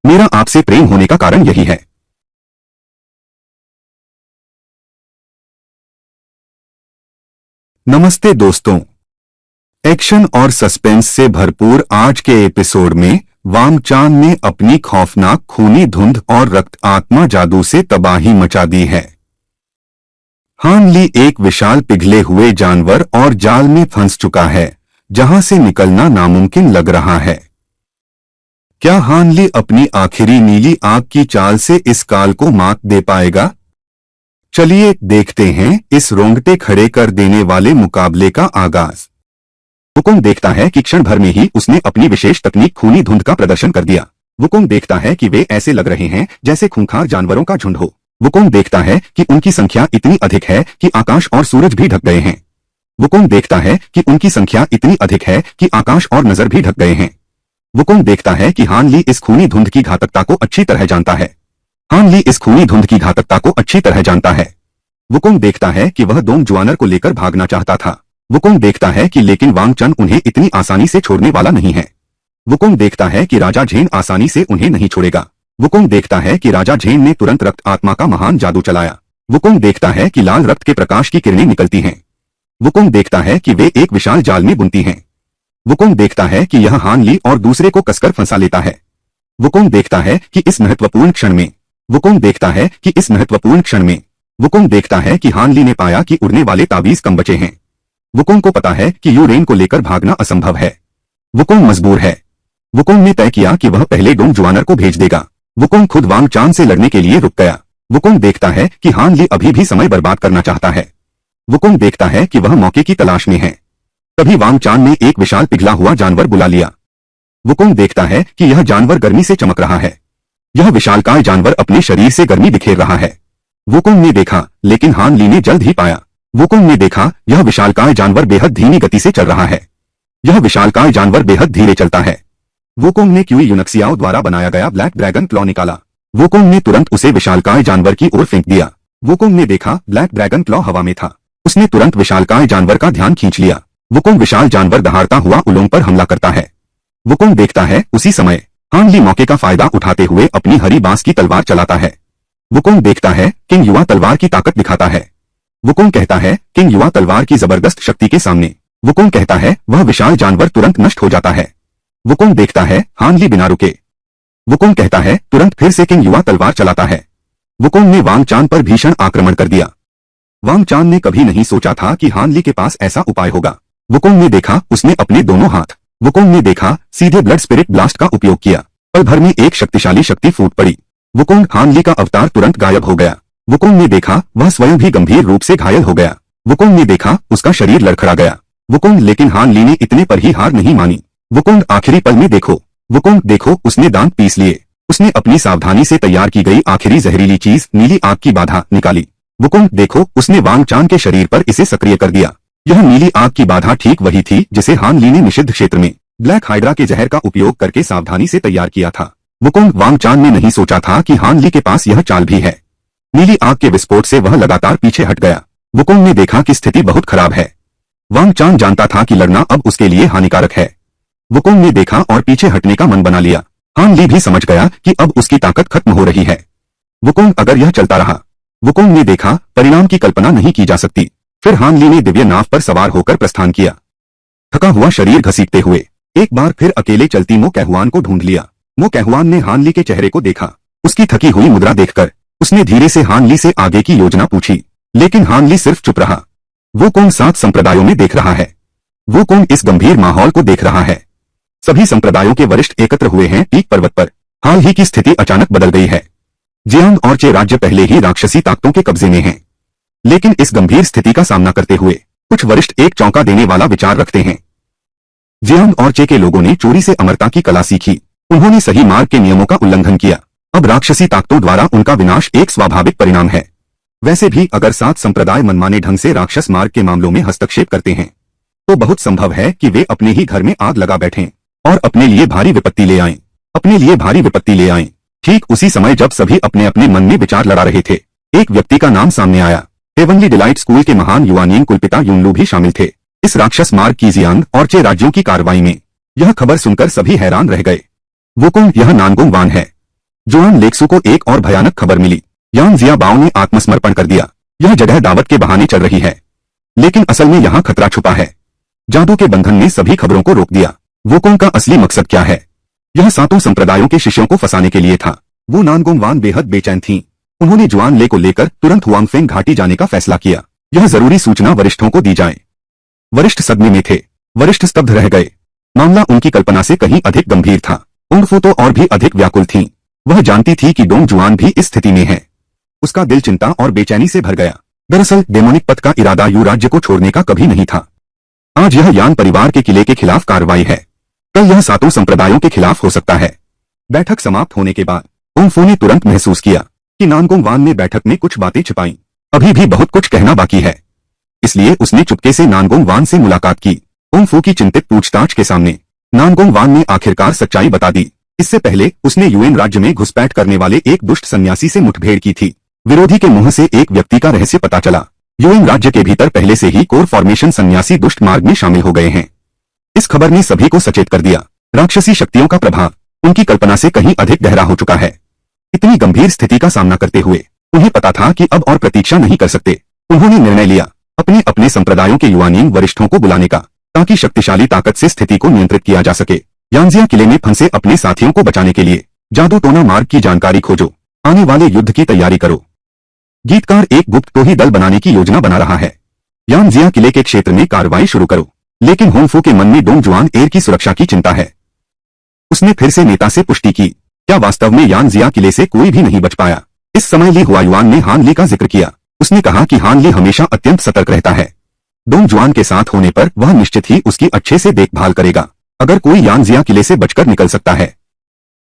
मेरा आपसे प्रेम होने का कारण यही है। नमस्ते दोस्तों। एक्शन और सस्पेंस से भरपूर आज के एपिसोड में वांगचान ने अपनी खौफनाक खूनी धुंध और रक्त आत्मा जादू से तबाही मचा दी है। हान ली एक विशाल पिघले हुए जानवर और जाल में फंस चुका है, जहां से निकलना नामुमकिन लग रहा है। क्या हान ली अपनी आखिरी नीली आग की चाल से इस काल को मात दे पाएगा? चलिए देखते हैं इस रोंगटे खड़े कर देने वाले मुकाबले का आगाज। वुकोंग देखता है कि क्षण भर में ही उसने अपनी विशेष तकनीक खूनी धुंध का प्रदर्शन कर दिया। वुकोंग देखता है कि वे ऐसे लग रहे हैं जैसे खूंखार जानवरों का झुंड हो। वुकोंग देखता है कि उनकी संख्या इतनी अधिक है कि आकाश और सूरज भी ढक गए हैं। वुकोंग देखता है कि उनकी संख्या इतनी अधिक है कि आकाश और नजर भी ढक गए हैं। वुकोंग देखता है कि हान ली इस खूनी धुंध की घातकता को अच्छी तरह जानता है। हान ली इस खूनी धुंध की घातकता को अच्छी तरह जानता है। वुकोंग देखता है कि वह दोंग जुआनर को लेकर भागना चाहता था। वुकोंग देखता है कि लेकिन वांगचन उन्हें इतनी आसानी से छोड़ने वाला नहीं है। वुकोंग देखता है कि राजा झेन आसानी से उन्हें नहीं छोड़ेगा। वुकोंग देखता है कि राजा झेन ने तुरंत रक्त आत्मा का महान जादू चलाया। वुकोंग देखता है कि लाल रक्त के प्रकाश की किरणें निकलती हैं। वुकोंग देखता है कि वे एक विशाल जाल में बुनती हैं। वुकोंग देखता है कि यह हान ली और दूसरे को कसकर फंसा लेता है। वुकोंग देखता है कि इस महत्वपूर्ण क्षण में वुकोंग देखता है कि इस महत्वपूर्ण क्षण में वुकोंग देखता है कि हान ली ने पाया कि उड़ने वाले ताबीज कम बचे हैं। वुकोंग को पता है कि यू रेन को लेकर भागना असंभव है। वुकोंग मजबूर है। वुकोंग ने तय किया कि वह पहले डोंग जुआनर को भेज देगा। वुकोंग खुद वांगचान से लड़ने के लिए रुक गया। वुकोंग देखता है कि हान ली अभी भी समय बर्बाद करना चाहता है। वुकोंग देखता है कि वह मौके की तलाश में है। तभी वांगचान ने एक विशाल पिघला हुआ जानवर बुला लिया। वुकोंग देखता है कि यह जानवर गर्मी से चमक रहा है। यह विशालकाय जानवर अपने शरीर से गर्मी बिखेर रहा है। वुकोंग ने देखा, लेकिन हान ली ने जल्द ही पाया। वुकोंग ने देखा, यह विशालकाय जानवर बेहद धीमी गति से चल रहा है। यह विशालकाय जानवर बेहद धीरे चलता है। वुकोंग ने क्यूई यूनक्सियाओ द्वारा बनाया गया ब्लैक ड्रैगन क्लॉ निकाला। वुकोंग ने तुरंत उसे विशालकाय जानवर की ओर फेंक दिया। वुकोंग ने देखा, ब्लैक ड्रैगन क्लॉ हवा में था। उसने तुरंत विशालकाय जानवर का ध्यान खींच लिया। वुकोंग विशाल जानवर दहाड़ता हुआ उलोंग पर हमला करता है। वुकोंग देखता है, उसी समय हान ली मौके का फायदा उठाते हुए अपनी हरी बांस की तलवार चलाता है। वुकोंग देखता है, किंग युवा तलवार की ताकत दिखाता है। वुकोंग कहता है, किंग युवा तलवार की जबरदस्त शक्ति के सामने वुकोंग कहता है, वह विशाल जानवर तुरंत नष्ट हो जाता है। वुकोंग देखता है, हान ली बिना रुके। वुकोंग कहता है, तुरंत फिर से किंग युवा तलवार चलाता है। वुकोंग ने वांग चान पर भीषण आक्रमण कर दिया। वांग चान ने कभी नहीं सोचा था कि हान ली के पास ऐसा उपाय होगा। वुकोंग ने देखा, उसने अपने दोनों हाथ वुकोंग ने देखा सीधे ब्लड स्पिरिट ब्लास्ट का उपयोग किया। पल भर में एक शक्तिशाली शक्ति फूट पड़ी। वुकोंग हान ली का अवतार तुरंत गायब हो गया। वुकोंग ने देखा, वह स्वयं भी गंभीर रूप से घायल हो गया। वुकोंग ने देखा, उसका शरीर लड़खड़ा गया। वुकोंग लेकिन हान ली ने इतने पर ही हार नहीं मानी। वुकोंग आखिरी पल में देखो, वुकोंग देखो, उसने दांत पीस लिए। उसने अपनी सावधानी से तैयार की गई आखिरी जहरीली चीज नीली आग की बाधा निकाली। वुकोंग देखो, उसने वांग चान के शरीर पर इसे सक्रिय कर दिया। यह नीली आग की बाधा ठीक वही थी जिसे हान ली ने निषिद्ध क्षेत्र में ब्लैक हाइड्रा के जहर का उपयोग करके सावधानी से तैयार किया था। वुकोंग वांग चान ने नहीं सोचा था कि हान ली के पास यह चाल भी है। नीली आग के विस्फोट से वह लगातार पीछे हट गया। वुकोंग ने देखा कि स्थिति बहुत खराब है। वांग चान जानता था कि लड़ना अब उसके लिए हानिकारक है। वुकोंग ने देखा और पीछे हटने का मन बना लिया। हान ली भी समझ गया कि अब उसकी ताकत खत्म हो रही है। वुकोंग अगर यह चलता रहा, वुकोंग ने देखा, परिणाम की कल्पना नहीं की जा सकती। फिर हान ली ने दिव्य नाव पर सवार होकर प्रस्थान किया। थका हुआ शरीर घसीटते हुए एक बार फिर अकेले चलती मो कैहुआन को ढूंढ लिया। मो कैहुआन ने हान ली के चेहरे को देखा। उसकी थकी हुई मुद्रा देखकर उसने धीरे से हान ली से आगे की योजना पूछी, लेकिन हान ली सिर्फ चुप रहा। वुकोंग 7 संप्रदायों में देख रहा है। वुकोंग इस गंभीर माहौल को देख रहा है। सभी संप्रदायों के वरिष्ठ एकत्र हुए हैं पीक पर्वत पर। हाल ही की स्थिति अचानक बदल गई है। जियांग और चे राज्य पहले ही राक्षसी ताकतों के कब्जे में हैं। लेकिन इस गंभीर स्थिति का सामना करते हुए कुछ वरिष्ठ एक चौंका देने वाला विचार रखते हैं। जियांग और चे के लोगों ने चोरी से अमरता की कला सीखी। उन्होंने सही मार्ग के नियमों का उल्लंघन किया। अब राक्षसी ताकतों द्वारा उनका विनाश एक स्वाभाविक परिणाम है। वैसे भी अगर 7 संप्रदाय मनमाने ढंग से राक्षस मार्ग के मामलों में हस्तक्षेप करते हैं तो बहुत संभव है कि वे अपने ही घर में आग लगा बैठें और अपने लिए भारी विपत्ति ले आएं। अपने लिए भारी विपत्ति ले आएं। ठीक उसी समय जब सभी अपने अपने मन में विचार लड़ा रहे थे, एक व्यक्ति का नाम सामने आया। हेवनली डिलाइट स्कूल के महान युवानियन कुलपिता युनलू भी शामिल थे इस राक्षस मार्ग की जियांग और चे राज्यों की कार्रवाई में। यह खबर सुनकर सभी हैरान रह गए। वुकोंग, यह नानगोंग वान है। जुआन लेक्सू को एक और भयानक खबर मिली। यांग जियाबाओ ने आत्मसमर्पण कर दिया। यह जगह दावत के बहाने चल रही है, लेकिन असल में यहाँ खतरा छुपा है। जादू के बंधन ने सभी खबरों को रोक दिया। वुकोंग का असली मकसद क्या है? यह 7 संप्रदायों के शिष्यों को फंसाने के लिए था। वो नानगोंग वान बेहद बेचैन थीं। उन्होंने जुआन ले को लेकर तुरंत हुआंगफेंग घाटी जाने का फैसला किया। यह जरूरी सूचना वरिष्ठों को दी जाए। वरिष्ठ सदमे में थे। वरिष्ठ स्तब्ध रह गए। मामला उनकी कल्पना से कहीं अधिक गंभीर था। उंगफू तो और भी अधिक व्याकुल थीं। वह जानती थी कि डोंग जुआन भी इस स्थिति में है। उसका दिल चिंता और बेचैनी से भर गया। दरअसल डेमोनिक पथ का इरादा यू राज्य को छोड़ने का कभी नहीं था। आज यह यान परिवार के किले के खिलाफ कार्रवाई है। कल यह 7 संप्रदायों के खिलाफ हो सकता है। बैठक समाप्त होने के बाद उंगफू ने तुरंत महसूस किया कि नानगोंग वान ने बैठक में कुछ बातें छिपाई। अभी भी बहुत कुछ कहना बाकी है। इसलिए उसने चुपके से नानगोंग वान से मुलाकात की। उंगफू की चिंतित पूछताछ के सामने नानगोंग वान ने आखिरकार सच्चाई बता दी। इससे पहले उसने यूएन राज्य में घुसपैठ करने वाले एक दुष्ट सन्यासी से मुठभेड़ की थी। विरोधी के मुंह से एक व्यक्ति का रहस्य पता चला। यूएन राज्य के भीतर पहले से ही कोर फॉर्मेशन सन्यासी दुष्ट मार्ग में शामिल हो गए हैं। इस खबर ने सभी को सचेत कर दिया। राक्षसी शक्तियों का प्रभाव उनकी कल्पना से कहीं अधिक गहरा हो चुका है। इतनी गंभीर स्थिति का सामना करते हुए उन्हें पता था कि अब और प्रतीक्षा नहीं कर सकते। उन्होंने निर्णय लिया अपने अपने संप्रदायों के युवानियन वरिष्ठों को बुलाने का, ताकि शक्तिशाली ताकत से स्थिति को नियंत्रित किया जा सके। यांजिया किले में फंसे अपने साथियों को बचाने के लिए जादू टोना मार्ग की जानकारी खोजो। आने वाले युद्ध की तैयारी करो। गीतकार एक गुप्त टोही दल बनाने की योजना बना रहा है। यांजिया किले के क्षेत्र में कार्रवाई शुरू करो। लेकिन होंगफू के मन में डोंग जुआन एयर की सुरक्षा की चिंता है। उसने फिर से नेता से पुष्टि की, क्या वास्तव में यांजिया किले से कोई भी नहीं बच पाया? इस समय ली हुआयुआन ने हान ली का जिक्र किया। उसने कहा कि हान ली हमेशा अत्यंत सतर्क रहता है। डोंग जुआन के साथ होने पर वह निश्चित ही उसकी अच्छे से देखभाल करेगा। अगर कोई यांजिया किले से बचकर निकल सकता है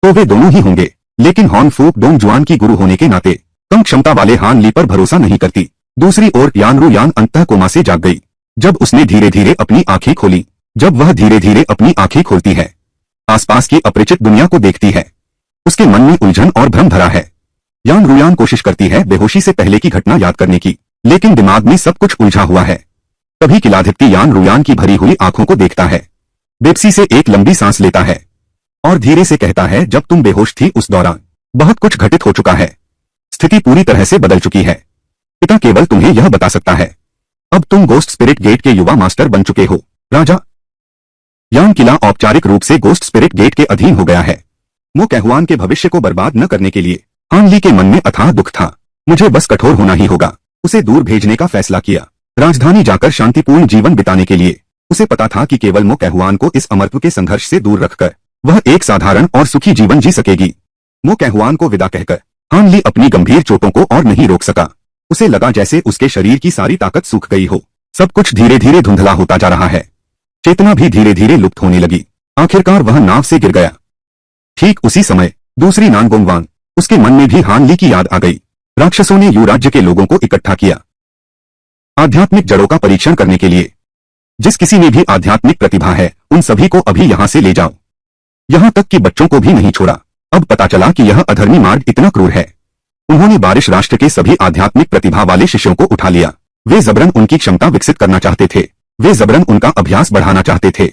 तो वे दोनों ही होंगे। लेकिन हॉन फूक डोंग जुआन की गुरु होने के नाते कम क्षमता वाले हान ली पर भरोसा नहीं करती। दूसरी ओर यान रु यांग अंततः कोमा से जाग गई। जब उसने धीरे धीरे अपनी आंखें खोली, जब वह धीरे धीरे अपनी आंखें खोलती है, आसपास की अपरिचित दुनिया को देखती है, उसके मन में उलझन और भ्रम भरा है। यान रु यांग कोशिश करती है बेहोशी से पहले की घटना याद करने की, लेकिन दिमाग में सब कुछ उलझा हुआ है। तभी किलाधिपति यान रु यांग की भरी हुई आंखों को देखता है, बेबसी से एक लंबी सांस लेता है और धीरे से कहता है, जब तुम बेहोश थी उस दौरान बहुत कुछ घटित हो चुका है। स्थिति पूरी तरह से बदल चुकी है। पिता केवल तुम्हें यह बता सकता है। अब तुम गोस्ट स्पिरिट गेट के युवा मास्टर बन चुके हो, राजा। यांग किला औपचारिक रूप से गोस्ट स्पिरिट गेट के अधीन हो गया है। मो कहवान के भविष्य को बर्बाद न करने के लिए हान ली के मन में अथाह दुख था। मुझे बस कठोर होना ही होगा। उसे दूर भेजने का फैसला किया, राजधानी जाकर शांतिपूर्ण जीवन बिताने के लिए। उसे पता था कि केवल मो कहवान को इस अमरत्व के संघर्ष से दूर रखकर वह एक साधारण और सुखी जीवन जी सकेगी। मो कहवान को विदा कहकर हान ली अपनी गंभीर चोटों को और नहीं रोक सका। उसे लगा जैसे उसके शरीर की सारी ताकत सूख गई हो। सब कुछ धीरे धीरे धुंधला होता जा रहा है। चेतना भी धीरे धीरे लुप्त होने लगी। आखिरकार वह नाव से गिर गया। ठीक उसी समय दूसरी नानगोंग वांग, उसके मन में भी हान ली की याद आ गई। राक्षसों ने यू राज्य के लोगों को इकट्ठा किया आध्यात्मिक जड़ों का परीक्षण करने के लिए। जिस किसी में भी आध्यात्मिक प्रतिभा है उन सभी को अभी यहां से ले जाओ। यहां तक कि बच्चों को भी नहीं छोड़ा। अब पता चला कि यह अधर्मी मार्ग इतना क्रूर है। उन्होंने बारिश राष्ट्र के सभी आध्यात्मिक प्रतिभा वाले शिष्यों को उठा लिया। वे जबरन उनकी क्षमता विकसित करना चाहते थे। वे जबरन उनका अभ्यास बढ़ाना चाहते थे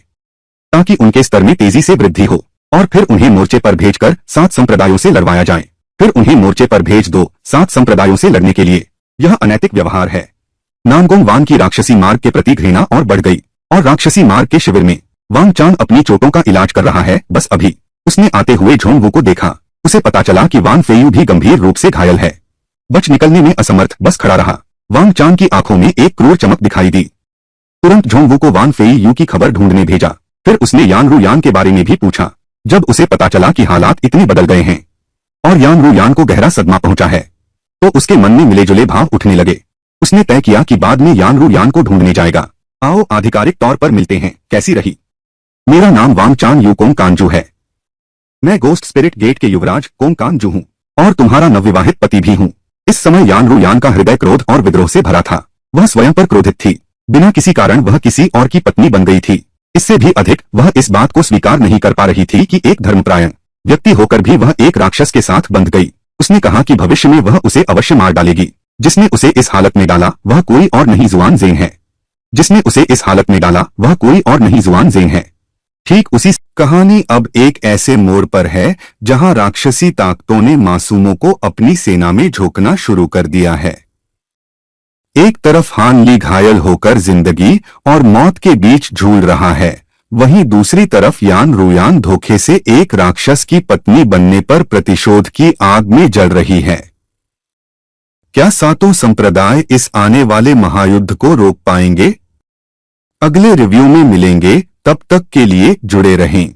ताकि उनके स्तर में तेजी से वृद्धि हो, और फिर उन्हें मोर्चे पर भेजकर 7 संप्रदायों से लड़वाया जाए। फिर उन्हें मोर्चे पर भेज दो 7 संप्रदायों से लड़ने के लिए। यह अनैतिक व्यवहार है। नानगोंग वांग की राक्षसी मार्ग के प्रति घृणा और बढ़ गई, और राक्षसी मार्ग के शिविर में वांग चान अपनी चोटों का इलाज कर रहा है। बस अभी उसने आते हुए झोंगवू को देखा। उसे पता चला कि वांग फेयू भी गंभीर रूप से घायल है। बच निकलने में असमर्थ बस खड़ा रहा। वांग चान की आंखों में एक क्रूर चमक दिखाई दी। तुरंत झोंगवू को वांग फेयू की खबर ढूंढने भेजा। फिर उसने यान रु यांग के बारे में भी पूछा। जब उसे पता चला कि हालात इतने बदल गए हैं और यान रु यांग को गहरा सदमा पहुंचा है, तो उसके मन में मिले जुले भाव उठने लगे। उसने तय किया कि बाद में यान रु यांग को ढूंढने जाएगा। आओ आधिकारिक तौर पर मिलते हैं। कैसी रही? मेरा नाम वांग चान यू कोंग कांजू है। मैं गोस्ट स्पिरिट गेट के युवराज कोंग कांजू हूँ और तुम्हारा नवविवाहित पति भी हूँ। इस समय यान रु यांग का हृदय क्रोध और विद्रोह से भरा था। वह स्वयं पर क्रोधित थी। बिना किसी कारण वह किसी और की पत्नी बन गई थी। इससे भी अधिक वह इस बात को स्वीकार नहीं कर पा रही थी कि एक धर्मपरायण व्यक्ति होकर भी वह एक राक्षस के साथ बंध गई। उसने कहा कि भविष्य में वह उसे अवश्य मार डालेगी। जिसने उसे इस हालत में डाला वह कोई और नहीं जुआन ज़ेंग है। जिसने उसे इस हालत में डाला वह कोई और नहीं जुआन ज़ेंग है। ठीक उसी कहानी अब एक ऐसे मोड़ पर है जहां राक्षसी ताकतों ने मासूमों को अपनी सेना में झोंकना शुरू कर दिया है। एक तरफ हान ली घायल होकर जिंदगी और मौत के बीच झूल रहा है, वहीं दूसरी तरफ यान रु यांग धोखे से एक राक्षस की पत्नी बनने पर प्रतिशोध की आग में जल रही है। क्या सातों संप्रदाय इस आने वाले महायुद्ध को रोक पाएंगे? अगले रिव्यू में मिलेंगे। तब तक के लिए जुड़े रहें।